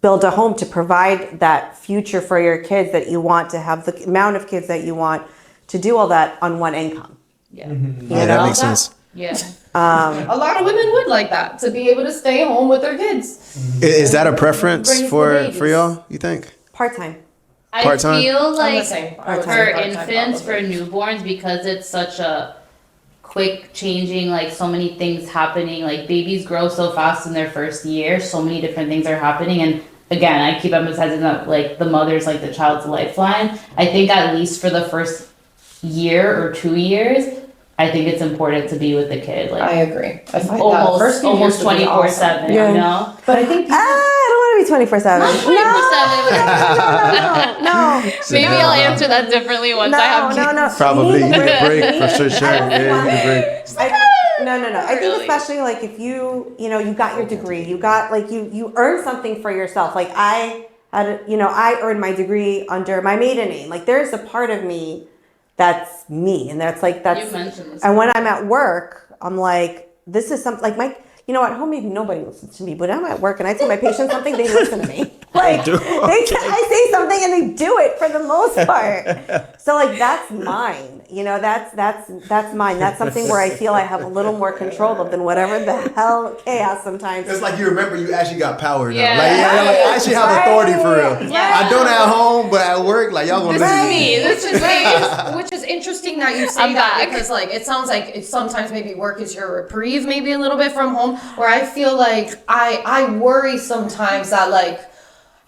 Speaker 4: build a home, to provide that future for your kids that you want, to have the amount of kids that you want, to do all that on one income.
Speaker 5: Yeah.
Speaker 3: Yeah, that makes sense.
Speaker 5: Yeah.
Speaker 1: A lot of women would like that, to be able to stay home with their kids.
Speaker 3: Is that a preference
Speaker 1: Raise the
Speaker 3: for
Speaker 1: babies.
Speaker 3: y'all, you think?
Speaker 4: Part-time.
Speaker 5: I
Speaker 3: Part-time?
Speaker 5: feel
Speaker 1: I'm the
Speaker 5: like
Speaker 1: same.
Speaker 5: for
Speaker 1: Part-time,
Speaker 5: infants, for
Speaker 1: probably.
Speaker 5: newborns, because it's such a quick changing, like so many things happening, like babies grow so fast in their first year, so many different things are happening. And again, I keep emphasizing that like the mother's like the child's lifeline. I think at least for the first year or 2 years, I think it's important to be with the kid.
Speaker 1: I
Speaker 5: Like
Speaker 1: agree. I find that first few
Speaker 5: almost
Speaker 1: years would be
Speaker 5: 24/7,
Speaker 4: Yeah.
Speaker 5: you know?
Speaker 1: But I think
Speaker 4: I don't want to be 24/7.
Speaker 5: Not 24/7.
Speaker 4: No.
Speaker 5: Maybe I'll answer that differently once I have kids.
Speaker 4: No.
Speaker 3: Probably. You
Speaker 4: need
Speaker 3: need a break for sure.
Speaker 4: I
Speaker 3: Yeah,
Speaker 4: don't
Speaker 3: you need a
Speaker 4: want-
Speaker 3: break.
Speaker 4: No. I think
Speaker 5: Really?
Speaker 4: especially like if you got your degree, you got like you earned something for yourself. Like I had, I earned my degree under my maiden name. Like there's a part of me that's me, and that's like
Speaker 5: You mentioned this.
Speaker 4: And when I'm at work, I'm like, this is something like at home maybe nobody listens to me, but I'm at work and I tell my patients something, they listen to me. Like
Speaker 2: do.
Speaker 4: I say something and they do it for the most part. So like that's mine. That's mine. That's something where I feel I have a little more control of than whatever the hell chaos sometimes.
Speaker 3: It's like you remember you actually got power now.
Speaker 5: Yeah.
Speaker 3: Like I actually have authority for real.
Speaker 5: Yeah.
Speaker 3: I don't at home, but at work, like y'all gonna listen to me.
Speaker 1: Which is interesting that you say
Speaker 5: I'm
Speaker 1: that
Speaker 5: back.
Speaker 1: because like it sounds like sometimes maybe work is your reprieve maybe a little bit from home, where I feel like I worry sometimes that like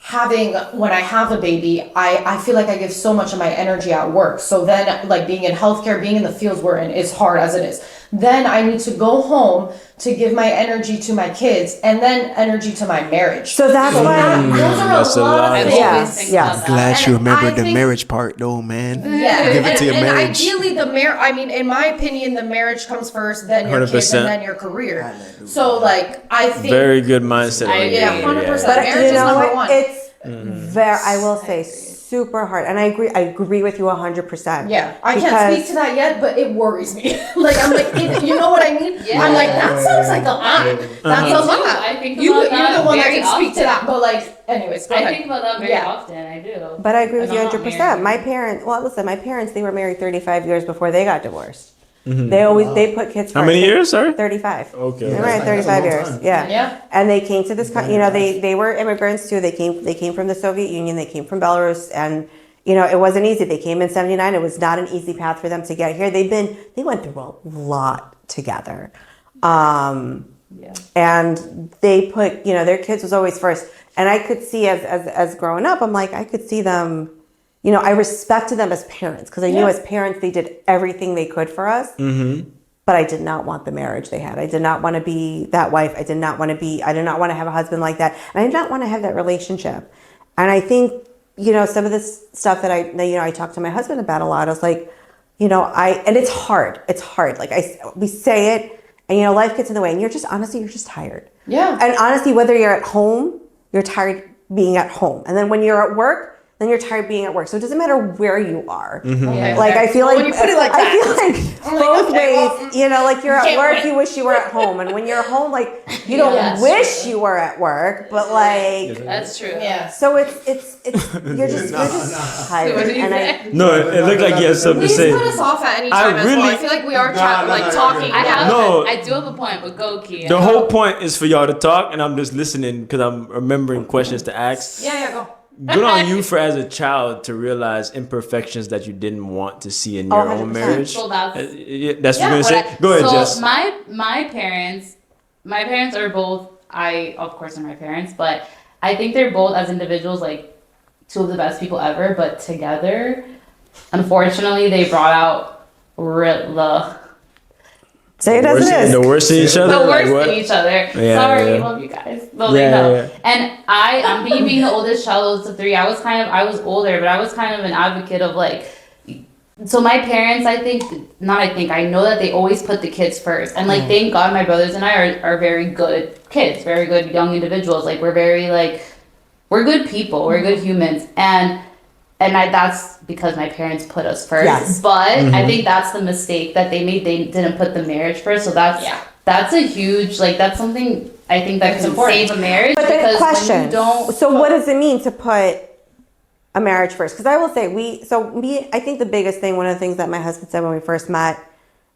Speaker 1: when I have a baby, I feel like I give so much of my energy at work. So then like being in healthcare, being in the fields we're in is hard as it is. Then I need to go home to give my energy to my kids and then energy to my marriage.
Speaker 4: So that's why.
Speaker 1: Those are
Speaker 2: That's
Speaker 1: a
Speaker 2: a
Speaker 1: lot
Speaker 2: lot.
Speaker 1: of
Speaker 5: I've
Speaker 1: things.
Speaker 5: always think
Speaker 4: Yes.
Speaker 5: about that.
Speaker 3: Glad you
Speaker 1: And
Speaker 3: remembered
Speaker 1: I
Speaker 3: the
Speaker 1: think-
Speaker 3: marriage part though, man.
Speaker 1: Yeah,
Speaker 3: Give it to your
Speaker 1: and
Speaker 3: marriage.
Speaker 1: ideally, in my opinion, the marriage comes first, then your kids,
Speaker 2: 100%.
Speaker 1: and then your career. So, like, I think,
Speaker 2: Very good mindset.
Speaker 5: I
Speaker 2: right
Speaker 5: agree.
Speaker 2: there,
Speaker 1: yeah, 100%.
Speaker 4: But
Speaker 1: Marriage
Speaker 4: you
Speaker 1: is
Speaker 4: know
Speaker 1: number
Speaker 4: what?
Speaker 1: one.
Speaker 4: It's very. I will say super hard, and I agree with you 100%.
Speaker 1: Yeah, I can't speak to that yet, but it worries me. Like, I'm like, you know what I mean?
Speaker 5: Yeah.
Speaker 1: I'm like, that sounds like a lot. That's
Speaker 5: Me
Speaker 1: a
Speaker 5: too.
Speaker 1: lot.
Speaker 5: I think
Speaker 1: You're
Speaker 5: about that
Speaker 1: the one that
Speaker 5: very
Speaker 1: can speak to
Speaker 5: often.
Speaker 1: that, but like, anyways, go
Speaker 5: I
Speaker 1: ahead.
Speaker 5: think about that very
Speaker 1: Yeah.
Speaker 5: often. I do.
Speaker 4: But I agree with you
Speaker 5: And I'm not
Speaker 4: 100%.
Speaker 5: married.
Speaker 4: My parents, they were married 35 years before they got divorced. They put kids first.
Speaker 2: How many years, sorry?
Speaker 4: 35.
Speaker 2: Okay.
Speaker 4: They were married 35 years. Yeah.
Speaker 1: Yeah.
Speaker 4: And they came to this they were immigrants too. They came from the Soviet Union, they came from Belarus, and it wasn't easy. They came in 79. It was not an easy path for them to get here. They went through a lot together. And they put, their kids was always first. And I could see as growing up, I'm like, I could see them, I respected them as parents because I knew as parents they did everything they could for us. Mm-hmm. But I did not want the marriage they had. I did not want to be that wife. I did not want to have a husband like that. And I did not want to have that relationship. And I think, some of this stuff that I talk to my husband about a lot. I was like, and it's hard. It's hard. Like we say it and, life gets in the way and you're just tired.
Speaker 1: Yeah.
Speaker 4: And honestly, whether you're at home, you're tired being at home. And then when you're at work, then you're tired being at work. So it doesn't matter where you are.
Speaker 1: Okay.
Speaker 4: Like I feel like
Speaker 1: when you put it like that,
Speaker 4: I feel like both ways. Like you're at
Speaker 1: can't
Speaker 4: work,
Speaker 1: win.
Speaker 4: you wish you were at home, and when you're home, like you don't
Speaker 5: Yes.
Speaker 4: wish you were at work, but like
Speaker 5: That's true.
Speaker 1: Yeah.
Speaker 4: so it's you're just tired.
Speaker 5: What did you
Speaker 4: And
Speaker 5: say?
Speaker 2: No, it looked like you had something to
Speaker 1: Please
Speaker 2: say.
Speaker 1: cut us off at any time as well.
Speaker 2: really-
Speaker 1: I feel like we are talking.
Speaker 5: I do have a point, but go, Kia.
Speaker 2: The whole point is for y'all to talk, and I'm just listening because I'm remembering questions to ask.
Speaker 1: Yeah, go.
Speaker 2: Good on you for, as a child, to realize imperfections that you didn't want to see in your own
Speaker 4: 100%.
Speaker 2: marriage.
Speaker 5: So that's
Speaker 2: That's what you're gonna say. Go ahead,
Speaker 5: so
Speaker 2: Jess.
Speaker 5: my parents are both. I of course are my parents, but I think they're both as individuals like two of the best people ever. But together, unfortunately, they brought out
Speaker 4: say it as it is.
Speaker 2: The worst in each other.
Speaker 5: the
Speaker 2: like
Speaker 5: worst
Speaker 2: what?
Speaker 5: in each other.
Speaker 2: Yeah,
Speaker 5: Sorry,
Speaker 2: yeah.
Speaker 5: love you guys. No, they know. And I'm being the oldest child of the three. I was older, but I was kind of an advocate of like. So my parents, I know that they always put the kids first, and like thank God my brothers and I are very good kids, very good young individuals. Like we're very we're good people, we're good humans, and that's because my parents put us first.
Speaker 4: Yes.
Speaker 5: But I think that's the mistake that they made. They didn't put the marriage first. So that's a huge that's something I think that can save a marriage.
Speaker 4: But the
Speaker 5: because
Speaker 4: question.
Speaker 5: when you don't.
Speaker 4: So what does it mean to put a marriage first? Because I will say I think the biggest thing, one of the things that my husband said when we first met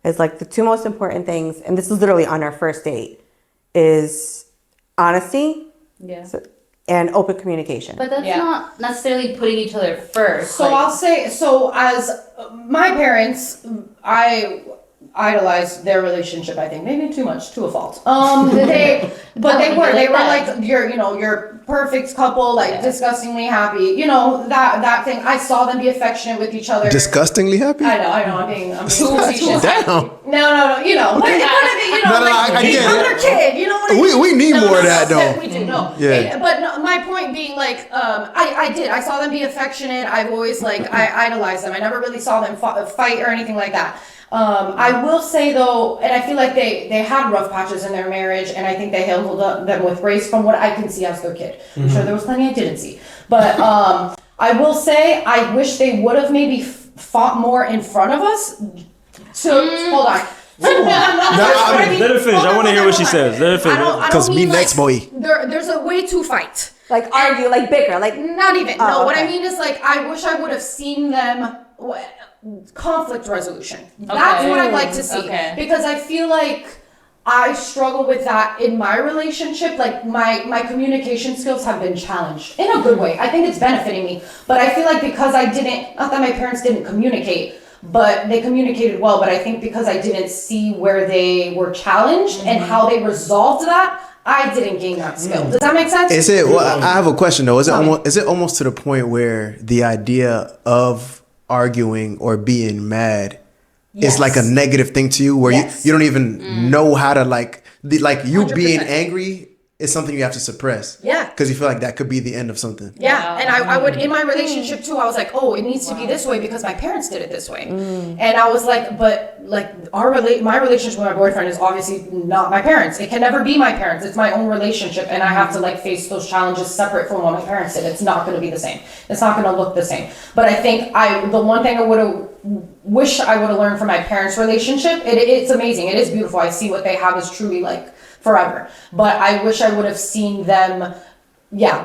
Speaker 4: is like the two most important things, and this is literally on our first date, is honesty and open communication.
Speaker 5: But that's not necessarily putting each other first.
Speaker 1: So I'll say, as my parents, I idolized their relationship. I think maybe too much, to a fault. They were like your perfect couple, like disgustingly happy. That thing. I saw them be affectionate with each other.
Speaker 3: Disgustingly happy?
Speaker 1: I know. I'm being facetious.
Speaker 3: Damn.
Speaker 1: No.
Speaker 3: I get
Speaker 1: other
Speaker 3: it.
Speaker 1: kid. You know what I mean?
Speaker 3: We need more of that though.
Speaker 1: We do. No.
Speaker 3: Yeah.
Speaker 1: But no, my point being, I saw them be affectionate. I've always I idolized them. I never really saw them fight or anything like that. I will say though, and I feel like they had rough patches in their marriage, and I think they handled them with grace from what I can see as their kid. I'm sure there was plenty I didn't see, but I will say I wish they would have maybe fought more in front of us. Hold on.
Speaker 2: Let her finish. I want to hear what she says. Let her finish.
Speaker 3: Because me next, boy.
Speaker 1: There's a way to fight.
Speaker 4: Like argue, like bicker, like
Speaker 1: Not even.
Speaker 4: Oh,
Speaker 1: No, what I
Speaker 4: okay.
Speaker 1: mean is like I wish I would have seen them conflict resolution. That's what I'd like to see.
Speaker 5: Okay.
Speaker 1: Because I feel like I struggle with that in my relationship. Like my communication skills have been challenged in a good way. I think it's benefiting me. But I feel like because I didn't, not that my parents didn't communicate, but they communicated well. But I think because I didn't see where they were challenged and how they resolved that, I didn't gain that skill. Does that make sense?
Speaker 3: Is it? Well, I have a question though. Is it almost to the point where the idea of arguing or being mad is like a negative thing to you, where you don't even know how to like you
Speaker 1: 100%.
Speaker 3: being angry is something you have to suppress.
Speaker 1: Yeah.
Speaker 3: Because you feel like that could be the end of something.
Speaker 1: Yeah, and I would, in my relationship too, I was like, oh, it needs to be this way because my parents did it this way. And I was like, but like my relationship with my boyfriend is obviously not my parents. It can never be my parents. It's my own relationship, and I have to like face those challenges separate from what my parents did. It's not going to be the same. It's not going to look the same. But I think the one thing I would have wish I would have learned from my parents' relationship, it's amazing. It is beautiful. I see what they have is truly like forever. But I wish I would have seen them,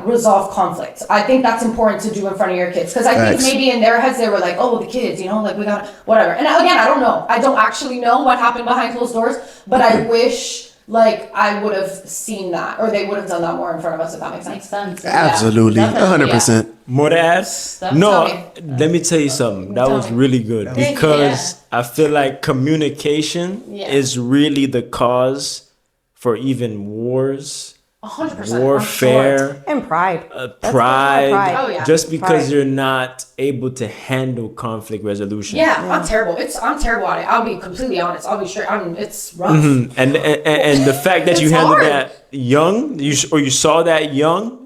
Speaker 1: resolve conflict. I think that's important to do in front of your kids. Because I think maybe in their heads they were like, oh, the kids, like we got whatever. And again, I don't know. I don't actually know what happened behind closed doors. But I wish like I would have seen that, or they would have done that more in front of us, if that makes sense.
Speaker 5: Makes sense.
Speaker 3: Absolutely, 100%.
Speaker 2: More to add? No, let me tell you something. That was really good because I feel like communication is really the cause for even wars,
Speaker 1: 100%.
Speaker 2: warfare,
Speaker 4: and pride.
Speaker 2: Pride.
Speaker 1: Oh, yeah.
Speaker 2: Just because
Speaker 4: Pride.
Speaker 2: you're not able to handle conflict resolution.
Speaker 1: Yeah, I'm terrible. I'm terrible at it. I'll be completely honest. I'll be straight. It's rough.
Speaker 2: And the fact that you
Speaker 1: It's
Speaker 2: handled
Speaker 1: hard.
Speaker 2: that young, you saw that young,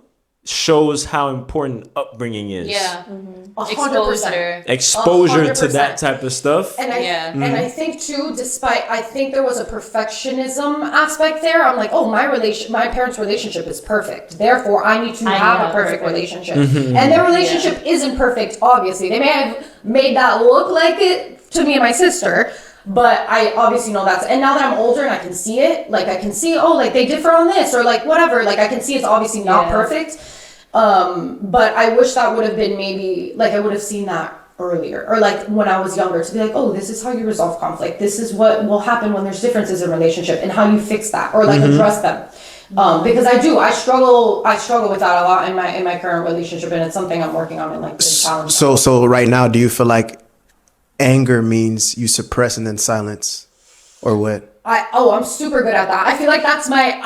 Speaker 2: shows how important upbringing is.
Speaker 5: Yeah.
Speaker 1: 100%.
Speaker 2: Exposure to
Speaker 1: 100%.
Speaker 2: that type of stuff.
Speaker 1: And I think too, I think there was a perfectionism aspect there. I'm like, oh, my parents' relationship is perfect. Therefore, I need to have a perfect relationship. And their relationship isn't perfect, obviously. They may have made that look like it to me and my sister, but I obviously know that's, and now that I'm older and I can see it, like I can see, oh, like they differ on this or like whatever, like I can see it's obviously not perfect. But I wish that would have been maybe, like I would have seen that earlier, or like when I was younger, to be like, oh, this is how you resolve conflict. This is what will happen when there's differences in relationship and how you fix that or like address them. Because I struggle with that a lot in my current relationship, and it's something I'm working on in like the challenge.
Speaker 3: So right now, do you feel like anger means you suppress and then silence, or what?
Speaker 1: I'm super good at that. I feel like that's my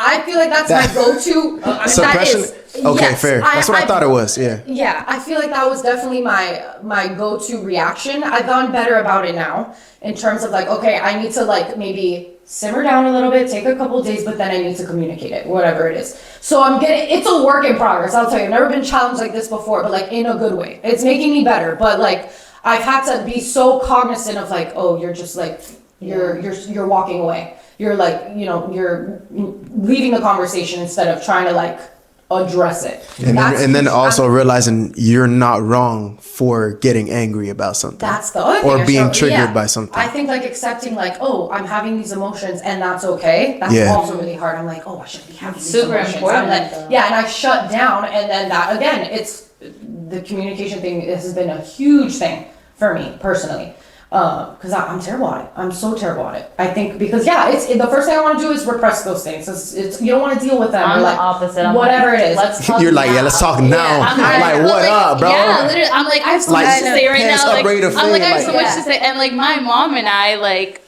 Speaker 1: go-to.
Speaker 3: Suppression?
Speaker 1: That is,
Speaker 3: Okay,
Speaker 1: yes,
Speaker 3: fair. That's what I thought it was. Yeah.
Speaker 1: Yeah, I feel like that was definitely my go-to reaction. I've gotten better about it now in terms of like, okay, I need to like maybe simmer down a little bit, take a couple of days, but then I need to communicate it, whatever it is. So it's a work in progress. I'll tell you, I've never been challenged like this before, but like in a good way. It's making me better, but like I've had to be so cognizant of like, oh, you're just like, you're walking away. You're like, you're leaving the conversation instead of trying to like address it.
Speaker 3: And then also realizing you're not wrong for getting angry about something.
Speaker 1: That's the other thing.
Speaker 3: Or being triggered by something.
Speaker 1: I think like accepting like, oh, I'm having these emotions and that's okay. That's also really hard. I'm like, oh, I shouldn't be having these emotions.
Speaker 5: Important.
Speaker 1: I'm like, and I shut down, and then that again, it's the communication thing. This has been a huge thing for me personally. Because I'm terrible at it. I'm so terrible at it. I think because it's the first thing I want to do is repress those things. It's you don't want to deal with them.
Speaker 5: I'm
Speaker 1: like,
Speaker 5: the opposite. I'm
Speaker 1: whatever
Speaker 5: like,
Speaker 1: it is.
Speaker 5: Let's talk
Speaker 3: You're like,
Speaker 5: now.
Speaker 3: let's talk now.
Speaker 5: I'm
Speaker 3: like, what up, bro?
Speaker 5: Yeah, literally. I'm like, I have so much to say right
Speaker 3: pants
Speaker 5: now.
Speaker 3: up,
Speaker 5: Like,
Speaker 3: ready to
Speaker 5: I'm like, I have
Speaker 3: fade,
Speaker 5: so much to say. And like, my mom and I, like,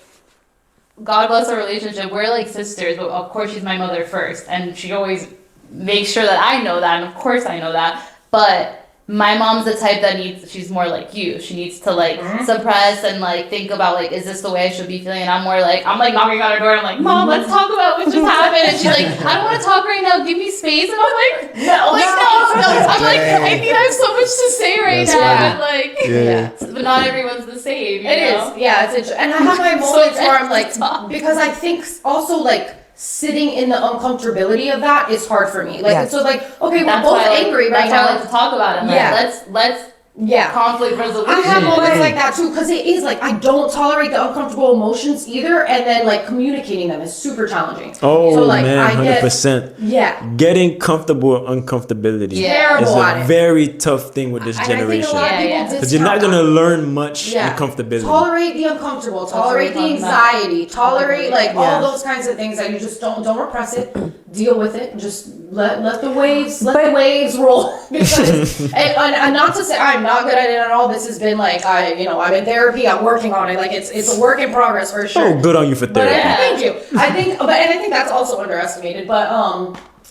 Speaker 5: God bless our relationship. We're like sisters, but of course she's my mother first, and she always makes sure that I know that, and of course I know that. But my mom's the type that she's more like you. She needs to like suppress and like think about like, is this the way I should be feeling? And I'm like knocking on her door. And I'm like, Mom, let's talk about what just happened. And she's like, I don't want to talk right now. Give me space. And I'm like, no. I'm like, I think I have so much to say right now. But like, but not everyone's the same. You know?
Speaker 1: Is. Yeah, it's interesting. And I have my moments where I'm like, because I think also like sitting in the uncomfortability of that is hard for me. Like, so like, okay, we're both angry right now.
Speaker 5: That's why I like to talk about it. Like, let's conflict resolution.
Speaker 1: I have moments like that too, because it is like I don't tolerate the uncomfortable emotions either, and then like communicating them is super challenging.
Speaker 2: Oh
Speaker 1: so, like,
Speaker 2: man,
Speaker 1: I get-
Speaker 2: 100%.
Speaker 1: Yeah.
Speaker 2: Getting comfortable with uncomfortability is
Speaker 1: Terrible at
Speaker 2: a
Speaker 1: it.
Speaker 2: very tough thing with this
Speaker 1: And I think a
Speaker 2: generation.
Speaker 1: lot of people
Speaker 2: Because you're not
Speaker 1: discount
Speaker 2: gonna
Speaker 1: that.
Speaker 2: learn much in comfortability.
Speaker 1: Tolerate the uncomfortable. Tolerate the
Speaker 5: what we're talking about.
Speaker 1: anxiety. Tolerate like all those kinds of things that you just don't repress it. Deal with it. Just let the waves the waves roll. Because and not to say I'm not good at it at all. This has been like I'm in therapy. I'm working on it. Like it's a work in progress for sure.
Speaker 2: Oh, good on you for
Speaker 1: But
Speaker 2: therapy.
Speaker 1: thank you. I think that's also underestimated. But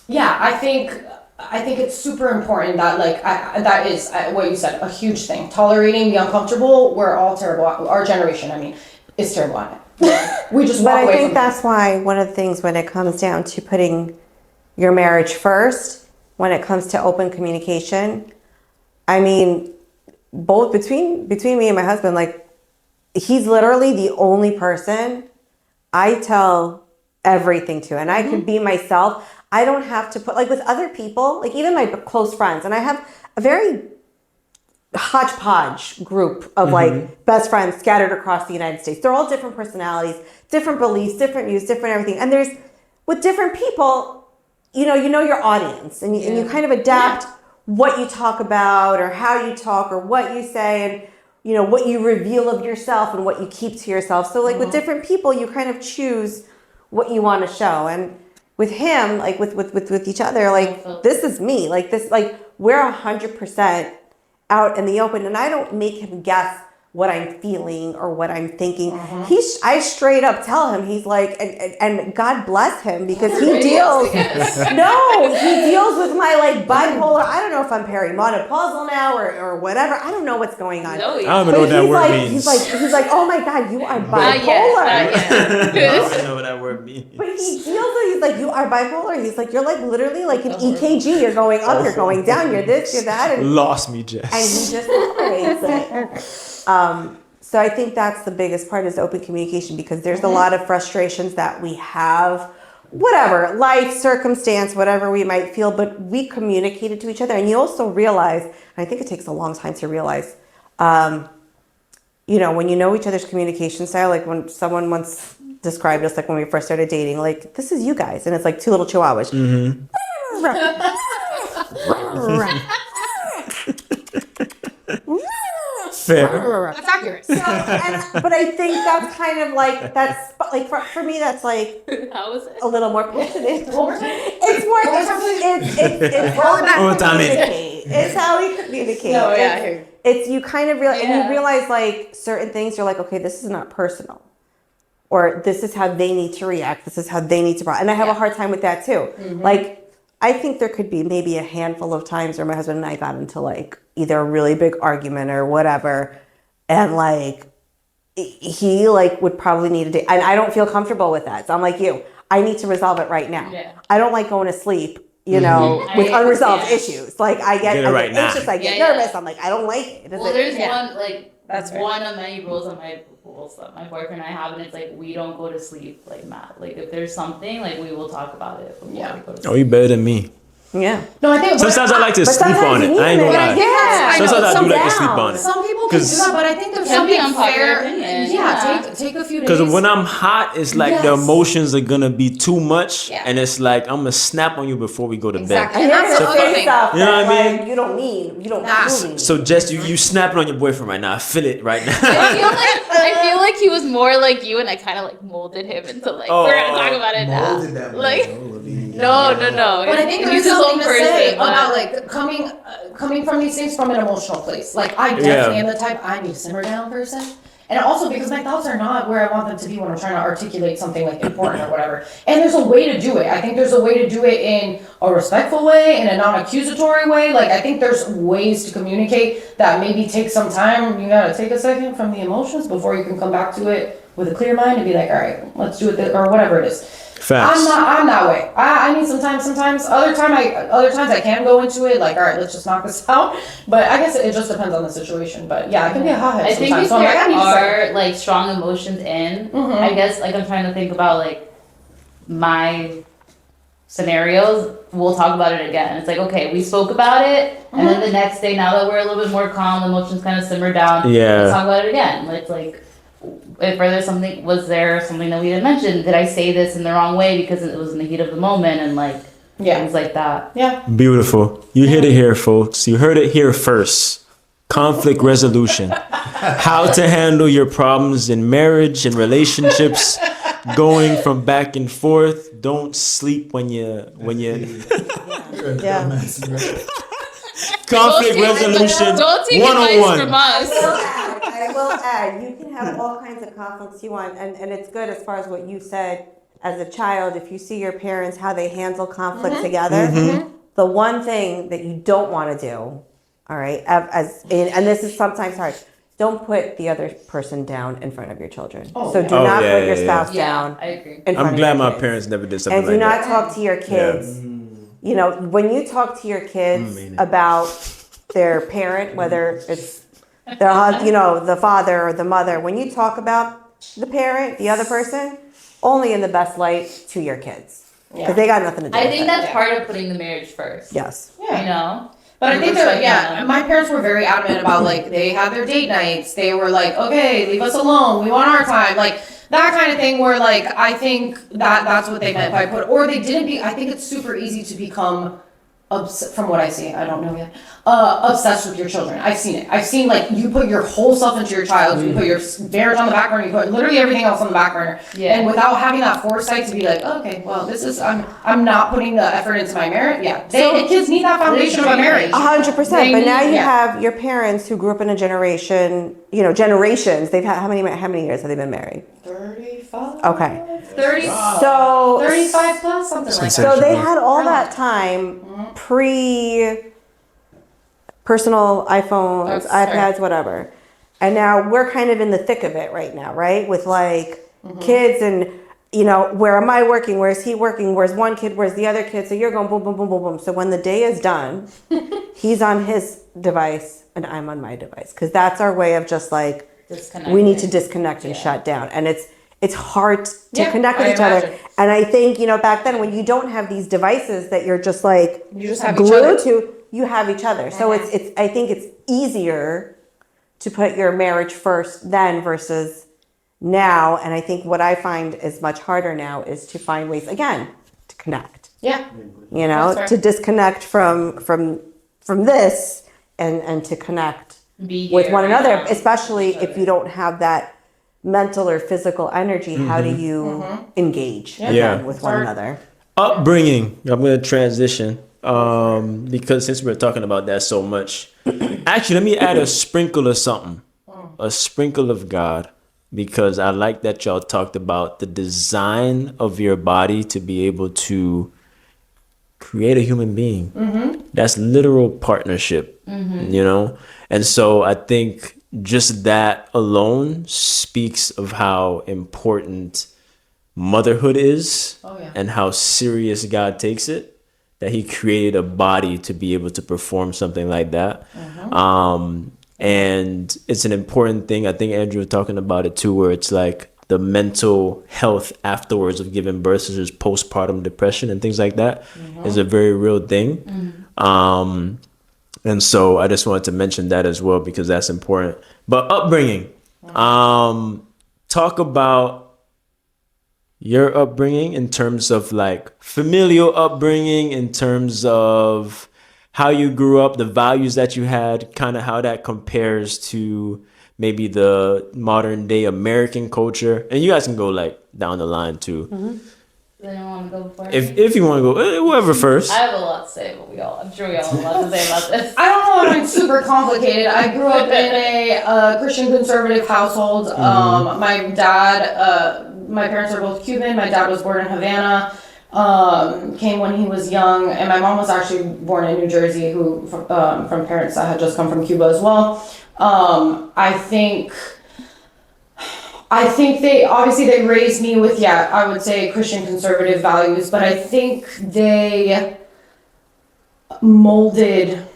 Speaker 1: yeah, I think it's super important that that is what you said, a huge thing. Tolerating the uncomfortable. We're all terrible. Our generation, I mean, is terrible at it. We just walk
Speaker 4: But I
Speaker 1: away
Speaker 4: think
Speaker 1: from
Speaker 4: that's why one of the things when it comes down to putting your marriage first, when it comes to open communication, I mean, both between me and my husband, like he's literally the only person I tell everything to, and I can be myself. I don't have to put like with other people, like even my close friends, and I have a very hodgepodge group of like best friends scattered across the United States. They're all different personalities, different beliefs, different views, different everything. And there's with different people, you know your audience, and you kind of adapt what you talk about or how you talk or what you say, and what you reveal of yourself and what you keep to yourself. So like with different people, you kind of choose what you want to show. And with him, like with each other, like this is me, like this, like we're 100% out in the open, and I don't make him guess what I'm feeling or what I'm thinking. I straight up tell him, he's like, and God bless him because he deals with my like bipolar. I don't know if I'm perimenopausal now or whatever. I don't know what's going on.
Speaker 2: I don't even know what that word means.
Speaker 4: He's like, oh my God, you are bipolar.
Speaker 2: I don't know what that word means.
Speaker 4: But he deals with, he's like, you are bipolar. He's like, you're like literally like an EKG. You're going up, you're going down, you're this, you're that. And
Speaker 2: Lost me, Jess.
Speaker 4: he just tolerates it. So I think that's the biggest part is open communication, because there's a lot of frustrations that we have, whatever, life, circumstance, whatever we might feel, but we communicated to each other. And you also realize, and I think it takes a long time to realize, when you know each other's communication style, like when someone once described us, like when we first started dating, like, this is you guys. And it's like two little chihuahuas.
Speaker 2: Fair.
Speaker 1: That's accurate.
Speaker 4: But I think that's kind of like, that's like for me, that's like
Speaker 5: How was it?
Speaker 4: a little more passionate. It's more, it's how we communicate. It's how we communicate.
Speaker 1: No, yeah, I hear you.
Speaker 4: It's you kind of realize, and you realize like certain things, you're like, okay, this is not personal. Or this is how they need to react. This is how they need to, and I have a hard time with that too. Like, I think there could be maybe a handful of times where my husband and I got into like either a really big argument or whatever, and like he like would probably need a day, and I don't feel comfortable with that. So I'm like, I need to resolve it right now. I don't like going to sleep, with unresolved issues. Like I get anxious, I get nervous. I'm like, I don't like it.
Speaker 5: Well, there's one like
Speaker 1: That's fair.
Speaker 5: one of many rules that my boyfriend and I have, and it's like we don't go to sleep like mad. Like if there's something, like we will talk about it before we go to sleep.
Speaker 2: Oh, you better than me.
Speaker 4: Yeah.
Speaker 1: No, I think
Speaker 2: Sometimes I like to sleep
Speaker 4: sometimes
Speaker 2: on it.
Speaker 4: you
Speaker 2: I ain't
Speaker 4: need
Speaker 2: gonna
Speaker 4: it.
Speaker 2: lie.
Speaker 1: Yeah,
Speaker 2: Sometimes I do like to
Speaker 4: down.
Speaker 2: sleep on it.
Speaker 1: Some people can do that, but I think there's
Speaker 5: Can be
Speaker 1: something
Speaker 5: unpopular
Speaker 1: fair.
Speaker 5: opinion,
Speaker 1: Take a few days.
Speaker 2: Because when I'm hot, it's like the
Speaker 1: Yes.
Speaker 2: emotions are gonna be too much,
Speaker 1: Yeah.
Speaker 2: and it's like I'm gonna snap on you before we go to
Speaker 1: Exactly.
Speaker 4: And
Speaker 1: And
Speaker 4: you're
Speaker 1: that's the
Speaker 4: gonna
Speaker 1: other
Speaker 4: say
Speaker 1: thing.
Speaker 4: stuff
Speaker 2: You know
Speaker 4: that
Speaker 2: what I mean?
Speaker 4: like you don't mean, you don't
Speaker 1: Nah.
Speaker 4: truly.
Speaker 2: So Jess, you snapping on your boyfriend right now. I feel it right now.
Speaker 5: I feel like he was more like you, and I kind of like molded him into like we're gonna talk about it now. Like no.
Speaker 1: But I think
Speaker 5: He's
Speaker 1: there's
Speaker 5: his own
Speaker 1: something to say
Speaker 5: person, but-
Speaker 1: about like coming from these things from an emotional place. Like I definitely am the type I need to simmer down person. And also because my thoughts are not where I want them to be when I'm trying to articulate something like important or whatever. And there's a way to do it. I think there's a way to do it in a respectful way, in a non-accusatory way. Like I think there's ways to communicate that maybe take some time. You gotta take a second from the emotions before you can come back to it with a clear mind and be like, all right, let's do it, or whatever it is.
Speaker 2: Facts.
Speaker 1: I'm that way. I need some time sometimes. Other times I can go into it like, all right, let's just knock this out. But I guess it just depends on the situation. But yeah, it can be a hothead
Speaker 5: I think
Speaker 1: sometimes.
Speaker 5: if
Speaker 1: So I'm like, I need
Speaker 5: there
Speaker 1: a second.
Speaker 5: are like strong emotions in, I guess like I'm trying to think about like my scenarios, we'll talk about it again. It's like, okay, we spoke about it, and then the next day, now that we're a little bit more calm, the emotions kind of simmer down. Let's talk about it again. It's like, if was there something that we didn't mention? Did I say this in the wrong way because it was in the heat of the moment, and things like that?
Speaker 1: Yeah.
Speaker 2: Beautiful. You heard it here, folks. You heard it here first. Conflict resolution. How to handle your problems in marriage and relationships, going from back and forth. Don't sleep when you
Speaker 4: Yeah.
Speaker 2: conflict resolution
Speaker 5: Don't take advice from us.
Speaker 4: I will add, you can have all kinds of conflicts you want, and it's good as far as what you said as a child. If you see your parents, how they handle conflict together, the one thing that you don't want to do, all right, and this is sometimes hard, don't put the other person down in front of your children. So do not put your spouse down.
Speaker 5: I agree.
Speaker 2: I'm glad my parents never did something
Speaker 4: and
Speaker 2: like that.
Speaker 4: And do not talk to your kids. You know, when you talk to your kids about their parent, whether it's the father or the mother, when you talk about the parent, the other person, only in the best light to your kids. Because they got nothing to do with it.
Speaker 5: I think that's part of putting the marriage first.
Speaker 4: Yes.
Speaker 1: Yeah.
Speaker 5: You know?
Speaker 1: But I think that, my parents were very adamant about, they had their date nights. They were like, okay, leave us alone. We want our time. That kind of thing where, I think that's what they meant by or they didn't I think it's super easy to become, from what I see, I don't know yet, obsessed with your children. I've seen it. I've seen, you put your whole self into your child. You put your marriage on the back burner. You put literally everything else on the back burner. Yeah. And without having that foresight to be like, okay, well, I'm not putting the effort into my marriage. Yeah. Kids need that foundation of a marriage.
Speaker 4: 100%. But now you have your parents who grew up in a generation, generations. They've had, how many years have they been married?
Speaker 1: 35.
Speaker 4: Okay.
Speaker 5: 30.
Speaker 4: So
Speaker 1: 35 plus, something like that.
Speaker 4: So they had all that time pre personal iPhones, iPads, whatever. And now we're kind of in the thick of it right now, right? With kids and, where am I working? Where is he working? Where's one kid? Where's the other kid? So you're going boom, boom, boom, boom, boom. So when the day is done, he's on his device and I'm on my device. Because that's our way of just we need to disconnect and shut down. And it's hard to connect with each other. And I think, back then when you don't have these devices that you're just
Speaker 1: you just have
Speaker 4: glued to, you have each other. So I think it's easier to put your marriage first then versus now. And I think what I find is much harder now is to find ways, again, to connect.
Speaker 1: Yeah.
Speaker 4: To disconnect from this and to connect with one another, especially if you don't have that mental or physical energy. How do you engage with one another?
Speaker 2: Upbringing. I'm going to transition because since we're talking about that so much, actually, let me add a sprinkle of something, a sprinkle of God, because I like that y'all talked about the design of your body to be able to create a human being. That's literal partnership, And so I think just that alone speaks of how important motherhood is and how serious God takes it, that he created a body to be able to perform something like that. And it's an important thing. I think Andrew was talking about it too, where it's the mental health afterwards of giving birth, such as postpartum depression and things like that, is a very real thing. And so I just wanted to mention that as well, because that's important. But upbringing, talk about your upbringing in terms of familial upbringing, in terms of how you grew up, the values that you had, kind of how that compares to maybe the modern day American culture. And you guys can go down the line too.
Speaker 5: Does anyone want to go before?
Speaker 2: If you want to go, whoever first.
Speaker 5: I have a lot to say, but I'm sure we all have a lot to say about this.
Speaker 1: I don't know if it's super complicated. I grew up in a Christian conservative household. My parents are both Cuban. My dad was born in Havana. Came when he was young, and my mom was actually born in New Jersey, who from parents that had just come from Cuba as well. I think they raised me with, I would say Christian conservative values, but I think they molded,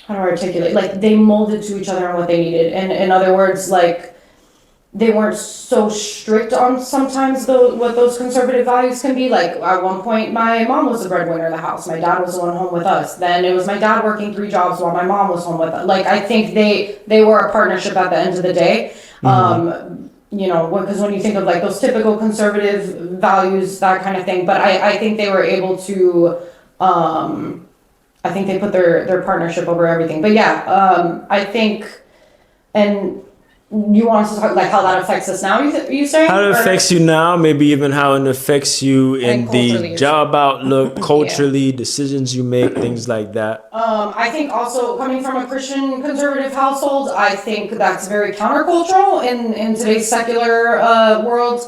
Speaker 1: how do I articulate? They molded to each other and what they needed. And in other words, they weren't so strict on sometimes what those conservative values can be. Like at one point, my mom was the breadwinner of the house. My dad was the one home with us. Then it was my dad working 3 jobs while my mom was home with us. Like I think they were a partnership at the end of the day. You know, because when you think of like those typical conservative values, that kind of thing. But I think they were able to. I think they put their partnership over everything. But yeah, I think and. You want us to talk like how that affects us now? You say
Speaker 2: how it affects you now, maybe even how it affects you in the job outlook, culturally, decisions you make, things like that.
Speaker 1: I think also coming from a Christian conservative household, I think that's very countercultural in today's secular world.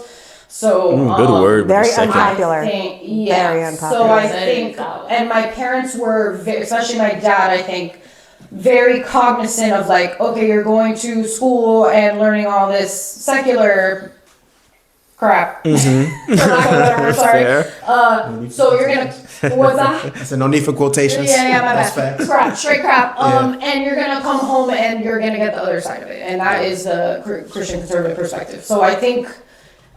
Speaker 1: So
Speaker 2: good word.
Speaker 4: Very unpopular.
Speaker 1: Very unpopular. So I think, and my parents were, especially my dad, I think. Very cognizant of like, okay, you're going to school and learning all this secular crap. Whatever, sorry. So you're gonna, what's that?
Speaker 3: So no need for quotations.
Speaker 1: Yeah, my
Speaker 3: That's
Speaker 1: bad.
Speaker 3: facts.
Speaker 1: Crap, straight crap. And you're gonna come home and you're gonna get the other side of it, and that is the Christian conservative perspective. So I think,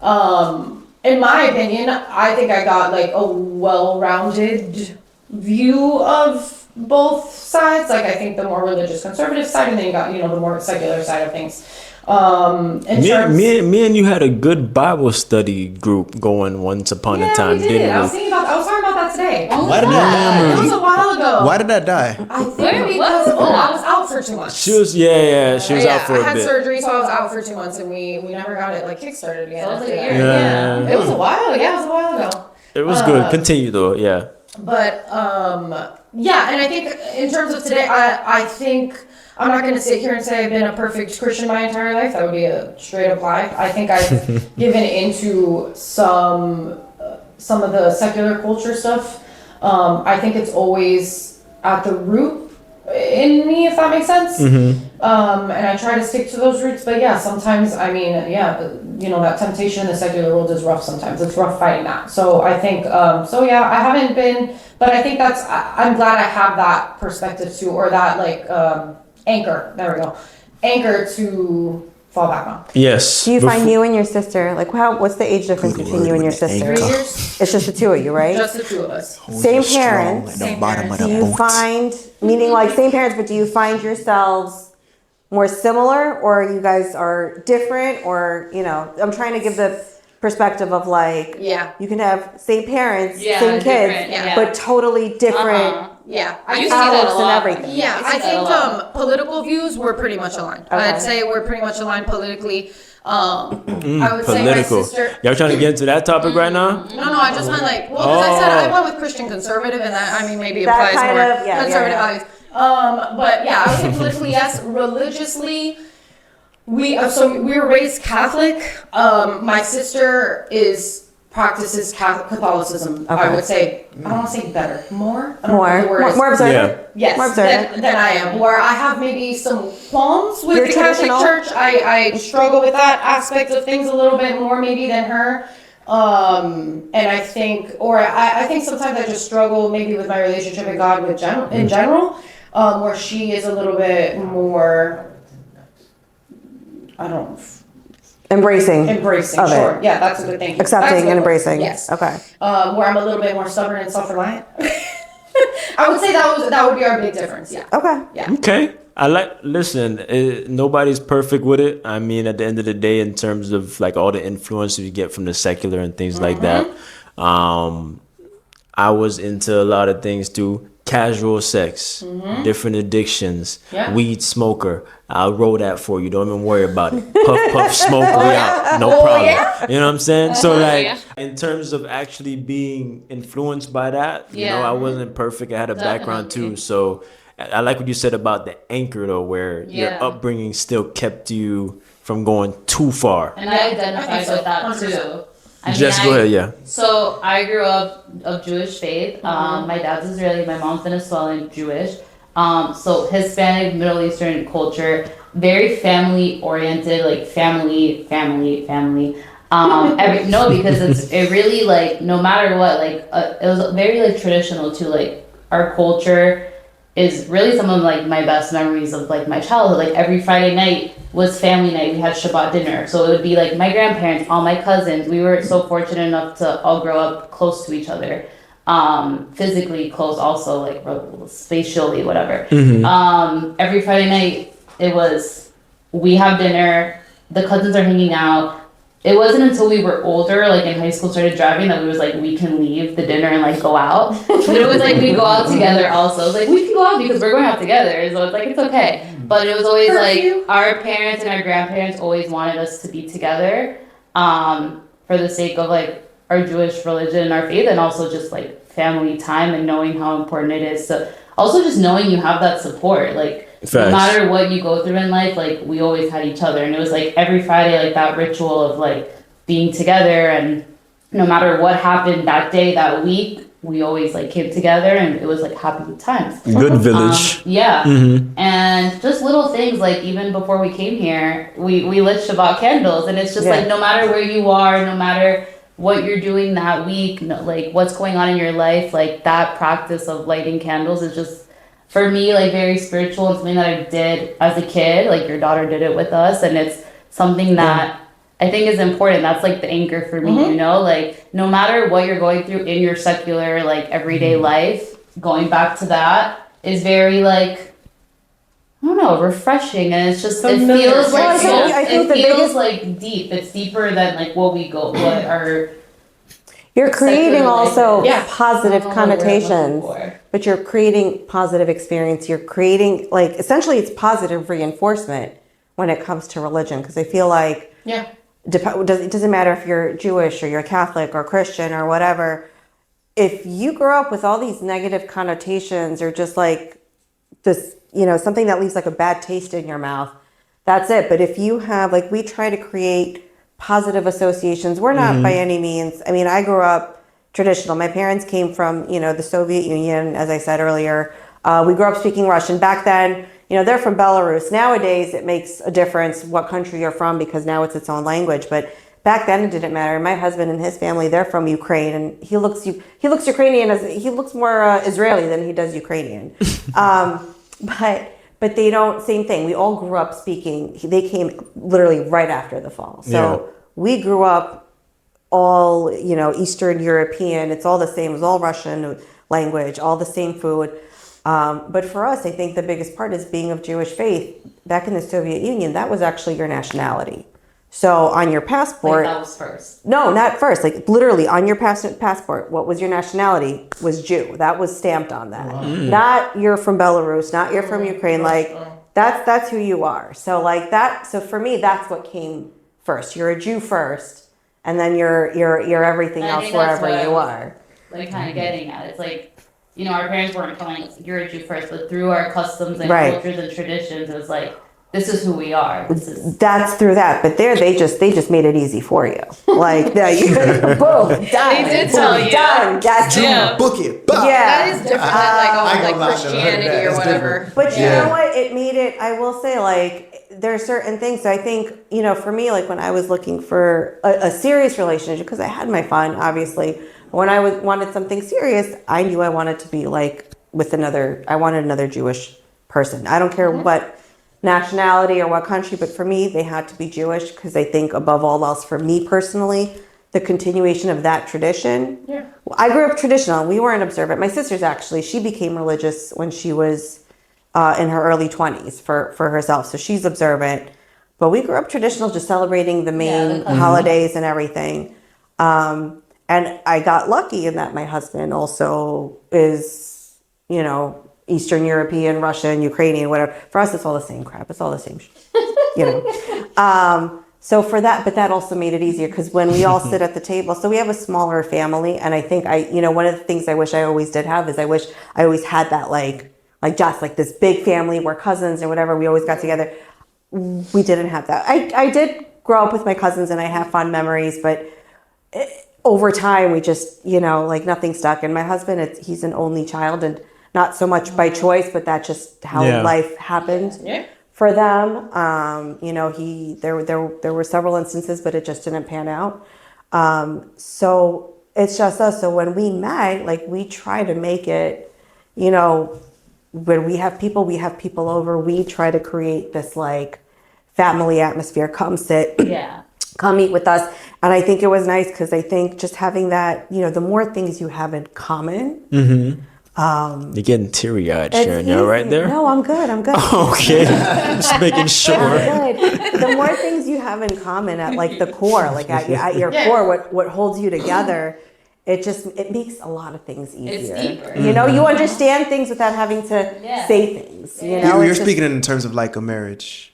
Speaker 1: in my opinion, I think I got like a well-rounded view of both sides. Like I think the more religious conservative side, and then you got, you know, the more secular side of things.
Speaker 2: Me and you had a good Bible study group going once upon a time, didn't we?
Speaker 1: I was talking about that today.
Speaker 3: Why did that?
Speaker 1: It was a while ago.
Speaker 3: Why did that die?
Speaker 1: I think because I was out for 2 months.
Speaker 2: She was out for a bit.
Speaker 1: I had surgery, so I was out for 2 months, and we never got it like kickstarted again.
Speaker 5: That was like a year.
Speaker 1: Yeah. It was a while. Yeah, it was a while ago.
Speaker 2: It was good. Continue though. Yeah.
Speaker 1: But yeah, and I think in terms of today, I think I'm not going to sit here and say I've been a perfect Christian my entire life. That would be a straight up lie. I think I've given into some of the secular culture stuff. I think it's always at the root in me, if that makes sense. And I try to stick to those roots. But yeah, sometimes, I mean, yeah, you know, that temptation in the secular world is rough sometimes. It's rough fighting that. So I think, so yeah, I haven't been, but I think I'm glad I have that perspective too, or that like anchor, there we go, anchor to fall back on.
Speaker 2: Yes.
Speaker 4: Do you find you and your sister, like what's the age difference between you and your sister?
Speaker 1: 3 years?
Speaker 4: It's just the 2 of you, right?
Speaker 1: Just the 2 of us.
Speaker 4: Same parents. Do you find, meaning like same parents, but do you find yourselves more similar, or you guys are different, or, you know, I'm trying to give the perspective of like, you can have same parents, same kids, but totally different
Speaker 1: Yeah,
Speaker 5: I used to see that a lot.
Speaker 4: and everything.
Speaker 1: Yeah, I think political views were pretty much aligned.
Speaker 4: Okay.
Speaker 1: I'd say we're pretty much aligned politically. I would say my
Speaker 2: Political.
Speaker 1: sister.
Speaker 2: Y'all trying to get into that topic right now?
Speaker 1: No, I just meant like, well, because I said I went with Christian conservative, and that, I mean, maybe
Speaker 4: That
Speaker 1: implies
Speaker 4: kind
Speaker 1: more
Speaker 4: of, yeah,
Speaker 1: conservative
Speaker 4: yeah.
Speaker 1: values. But yeah, I would say politically yes. Religiously, we were raised Catholic. My sister practices Catholicism.
Speaker 4: Okay.
Speaker 1: I would say, I don't want to say better, more. I don't know
Speaker 4: More
Speaker 1: what the word is.
Speaker 4: observant.
Speaker 1: Yes,
Speaker 4: More observant.
Speaker 1: than I am. Where I have maybe some qualms with
Speaker 4: You're
Speaker 1: the Catholic
Speaker 4: traditional?
Speaker 1: Church. I struggle with that aspect of things a little bit more maybe than her. And I think, I think sometimes I just struggle maybe with my relationship with God in general, where she is a little bit more,
Speaker 4: Embracing.
Speaker 1: embracing.
Speaker 4: Of it.
Speaker 1: Sure. Yeah, that's a good thing.
Speaker 4: Accepting and embracing.
Speaker 1: Yes.
Speaker 4: Okay.
Speaker 1: Where I'm a little bit more stubborn and self-reliant. I would say that would be our big difference. Yeah.
Speaker 4: Okay.
Speaker 1: Yeah.
Speaker 2: Okay. Nobody's perfect with it. I mean, at the end of the day, in terms of like all the influence you get from the secular and things like that, I was into a lot of things too. Casual sex, different addictions, weed smoker. I'll roll that for you. Don't even worry about it. Puff, smoke, we out. No problem.
Speaker 1: Yeah.
Speaker 2: You know what I'm saying? So like, in terms of actually being influenced by that, you know, I wasn't perfect. I had a background too. So I like what you said about the anchor though, where your upbringing still kept you from going too far.
Speaker 5: And I identified with that too.
Speaker 2: Go ahead, yeah.
Speaker 5: So I grew up of Jewish faith. My dad's Israeli, my mom's Venezuelan Jewish. So Hispanic, Middle Eastern culture, very family oriented, like family. Because it really like no matter what, like it was very like traditional too. Like our culture is really some of like my best memories of like my childhood. Like every Friday night was family night. We had Shabbat dinner. So it would be like my grandparents, all my cousins. We were so fortunate enough to all grow up close to each other. Physically close also, like spatially, whatever. Every Friday night it was, we have dinner, the cousins are hanging out. It wasn't until we were older, like in high school, started driving, that we was like, we can leave the dinner and like go out. But it was like, we go out together also. It was like, we can go out because we're going out together. So it's like, it's okay. But it was always like, our parents and our grandparents always wanted us to be together, for the sake of like our Jewish religion and our faith, and also just like family time and knowing how important it is. So also just knowing you have that support, like,
Speaker 2: Facts.
Speaker 5: no matter what you go through in life, like we always had each other, and it was like every Friday, like that ritual of like being together, and no matter what happened that day, that week, we always like came together, and it was like happy times.
Speaker 2: Good village.
Speaker 5: Yeah, and just little things like even before we came here, we lit Shabbat candles, and it's just like no matter where you are, no matter what you're doing that week, like what's going on in your life, like that practice of lighting candles is just, for me, like very spiritual, and something that I did as a kid. Like your daughter did it with us, and it's something that I think is important. That's like the anchor for me, you know, like no matter what you're going through in your secular, like everyday life, going back to that is very like, I don't know, refreshing, and it's just, it feels like, it feels like deep. It's deeper than like what we go, what our,
Speaker 4: you're creating also positive
Speaker 5: Oh,
Speaker 4: connotations, but you're creating positive experience. You're creating, like, essentially it's positive reinforcement when it comes to religion. Because I feel like it doesn't matter if you're Jewish or you're Catholic or Christian or whatever. If you grow up with all these negative connotations or just like this, you know, something that leaves like a bad taste in your mouth, that's it. But if you have, like, we try to create positive associations. We're not by any means, I mean, I grew up traditional. My parents came from, you know, the Soviet Union, as I said earlier. We grew up speaking Russian. Back then, you know, they're from Belarus. Nowadays, it makes a difference what country you're from because now it's its own language. But back then, it didn't matter. My husband and his family, they're from Ukraine, and he looks Ukrainian, he looks more Israeli than he does Ukrainian. But they don't, same thing. We all grew up speaking, they came literally right after the fall. So we grew up all, you know, Eastern European. It's all the same. It's all Russian language, all the same food. But for us, I think the biggest part is being of Jewish faith. Back in the Soviet Union, that was actually your nationality. So on your passport,
Speaker 5: like that was first.
Speaker 4: No, not first. Like literally on your passport, what was your nationality? Was Jew. That was stamped on that. Wow. Not you're from Belarus, not you're from Ukraine. Like that's who you are. So like that. So for me, that's what came first. You're a Jew first, and then you're everything else wherever you are.
Speaker 5: Like kind of getting at. It's like, you know, our parents weren't telling us you're a Jew first, but through our customs and cultures and traditions, it was like, this is who we are.
Speaker 4: That's through that, but they just made it easy for you. Like boom, done.
Speaker 5: They did tell you.
Speaker 4: Done. That's
Speaker 3: book it.
Speaker 4: Yeah,
Speaker 1: that is different than like Christianity or whatever.
Speaker 4: But you know what? It made it. I will say, like, there are certain things. So I think, you know, for me, like when I was looking for a serious relationship, because I had my fun, obviously. When I wanted something serious, I knew I wanted to be like with another. I wanted another Jewish person. I don't care what nationality or what country, but for me, they had to be Jewish because I think above all else, for me personally, the continuation of that tradition. Yeah. I grew up traditional. We weren't observant. My sister's actually, she became religious when she was in her early 20s for herself. So she's observant, but we grew up traditional, just celebrating the main holidays and everything. And I got lucky in that my husband also is, you know, Eastern European, Russian, Ukrainian, whatever. For us, it's all the same crap. It's all the same shit, you know. So for that, but that also made it easier because when we all sit at the table, so we have a smaller family, and I think you know, one of the things I wish I always did have is I wish I always had that like just like this big family where cousins or whatever, we always got together. We didn't have that. I did grow up with my cousins and I have fond memories, but over time we just, you know, like nothing stuck. And my husband, he's an only child, and not so much by choice, but that's just how life happened for them. You know, there were several instances, but it just didn't pan out. So it's just us. So when we met, like we try to make it, you know, when we have people over, we try to create this like family atmosphere. Come sit.
Speaker 5: Yeah.
Speaker 4: Come eat with us. And I think it was nice because I think just having that, the more things you have in common.
Speaker 2: You're getting teary-eyed, Sharon. You're right there?
Speaker 4: No, I'm good.
Speaker 2: Okay. Just making sure.
Speaker 4: I'm good. The more things you have in common at like the core, like at your core, what holds you together, it makes a lot of things easier.
Speaker 5: It's deeper.
Speaker 4: You understand things without having to say things.
Speaker 3: You're speaking in terms of like a marriage.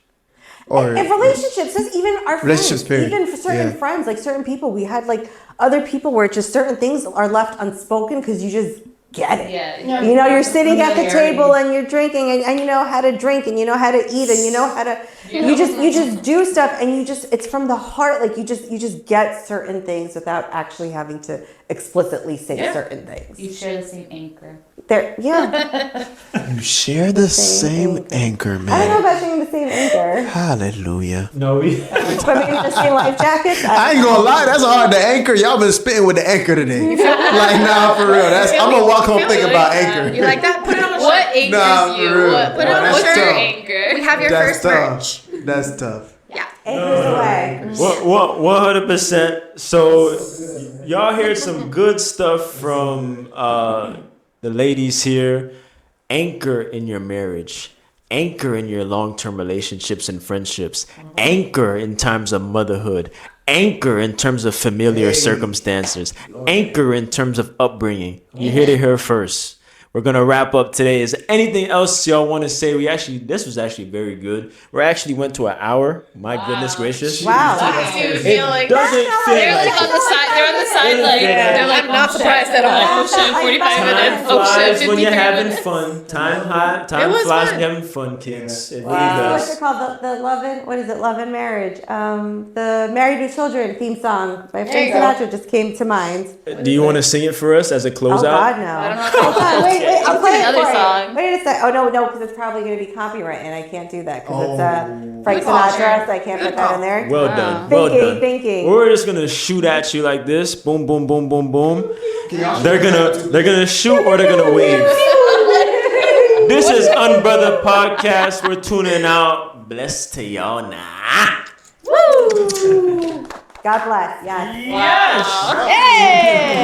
Speaker 3: Or
Speaker 4: in relationships, even our
Speaker 3: relationships,
Speaker 4: friends,
Speaker 3: period.
Speaker 4: even for certain friends, like certain people, we had like other people where just certain things are left unspoken because you just get it.
Speaker 5: Yeah.
Speaker 4: You're sitting at the table and you're drinking and you know how to drink and you know how to eat and you know how to you just do stuff and it's from the heart, like you just get certain things without actually having to explicitly say certain things.
Speaker 5: You share the same anchor.
Speaker 3: You share the same anchor, man.
Speaker 4: I don't know about sharing the same anchor.
Speaker 3: Hallelujah.
Speaker 2: No, we.
Speaker 4: But maybe the same life jackets.
Speaker 3: I ain't gonna lie, that's hard to anchor. Y'all been spitting with the anchor today. Like, nah, for real. I'm gonna walk home thinking about anchor.
Speaker 7: You like that? Put it on a shirt.
Speaker 8: What anchors
Speaker 3: Nah,
Speaker 8: you?
Speaker 3: for real.
Speaker 8: Put it on
Speaker 3: That's
Speaker 8: a shirt.
Speaker 3: tough.
Speaker 8: Anchor.
Speaker 7: We have your
Speaker 3: That's
Speaker 7: first
Speaker 3: tough.
Speaker 7: merch.
Speaker 3: That's tough.
Speaker 7: Yeah.
Speaker 4: Anchors away.
Speaker 2: 100%. So, y'all heard some good stuff from the ladies here. Anchor in your marriage. Anchor in your long-term relationships and friendships. Anchor in times of motherhood. Anchor in terms of familiar circumstances. Anchor in terms of upbringing. You heard it here first. We're going to wrap up today. Is there anything else y'all want to say? This was actually very good. We actually went to an hour. My goodness gracious.
Speaker 4: Wow.
Speaker 8: You feel like
Speaker 2: Doesn't feel
Speaker 8: they're
Speaker 2: like
Speaker 8: like on the side. They're on the side, like
Speaker 2: Yeah.
Speaker 8: they're like
Speaker 7: I'm not surprised at
Speaker 8: Oh,
Speaker 7: all.
Speaker 8: shit, 45
Speaker 2: Time
Speaker 8: minutes. Oh
Speaker 2: flies
Speaker 8: shit,
Speaker 2: when you're
Speaker 8: 53
Speaker 2: having
Speaker 8: minutes.
Speaker 2: fun. Time
Speaker 8: was
Speaker 2: flies
Speaker 8: fun.
Speaker 2: when you're having fun, kids. It really
Speaker 4: What's
Speaker 2: does.
Speaker 4: it called? The Love and what is it? Love and Marriage. The Married with Children theme song by Frank Sinatra just came to mind.
Speaker 2: Do you want to sing it for us as a
Speaker 4: Oh
Speaker 2: closeout?
Speaker 4: God, no!
Speaker 5: I don't know.
Speaker 4: Hold on, wait! I'm playing
Speaker 5: another
Speaker 4: for
Speaker 5: song.
Speaker 4: it. Wait a second. Oh no, because it's probably going to be copyright, and I can't do that because it's Frank Sinatra, so I can't put that in there.
Speaker 2: Well done. Well done.
Speaker 4: Thinking.
Speaker 2: We're just gonna shoot at you like this. Boom, boom, boom, boom, boom. They're gonna shoot or they're gonna wave. This is Unbrother Podcast. We're tuning out. Bless to y'all now.
Speaker 4: Woo! God bless. Yes.
Speaker 2: Yes.
Speaker 8: Hey!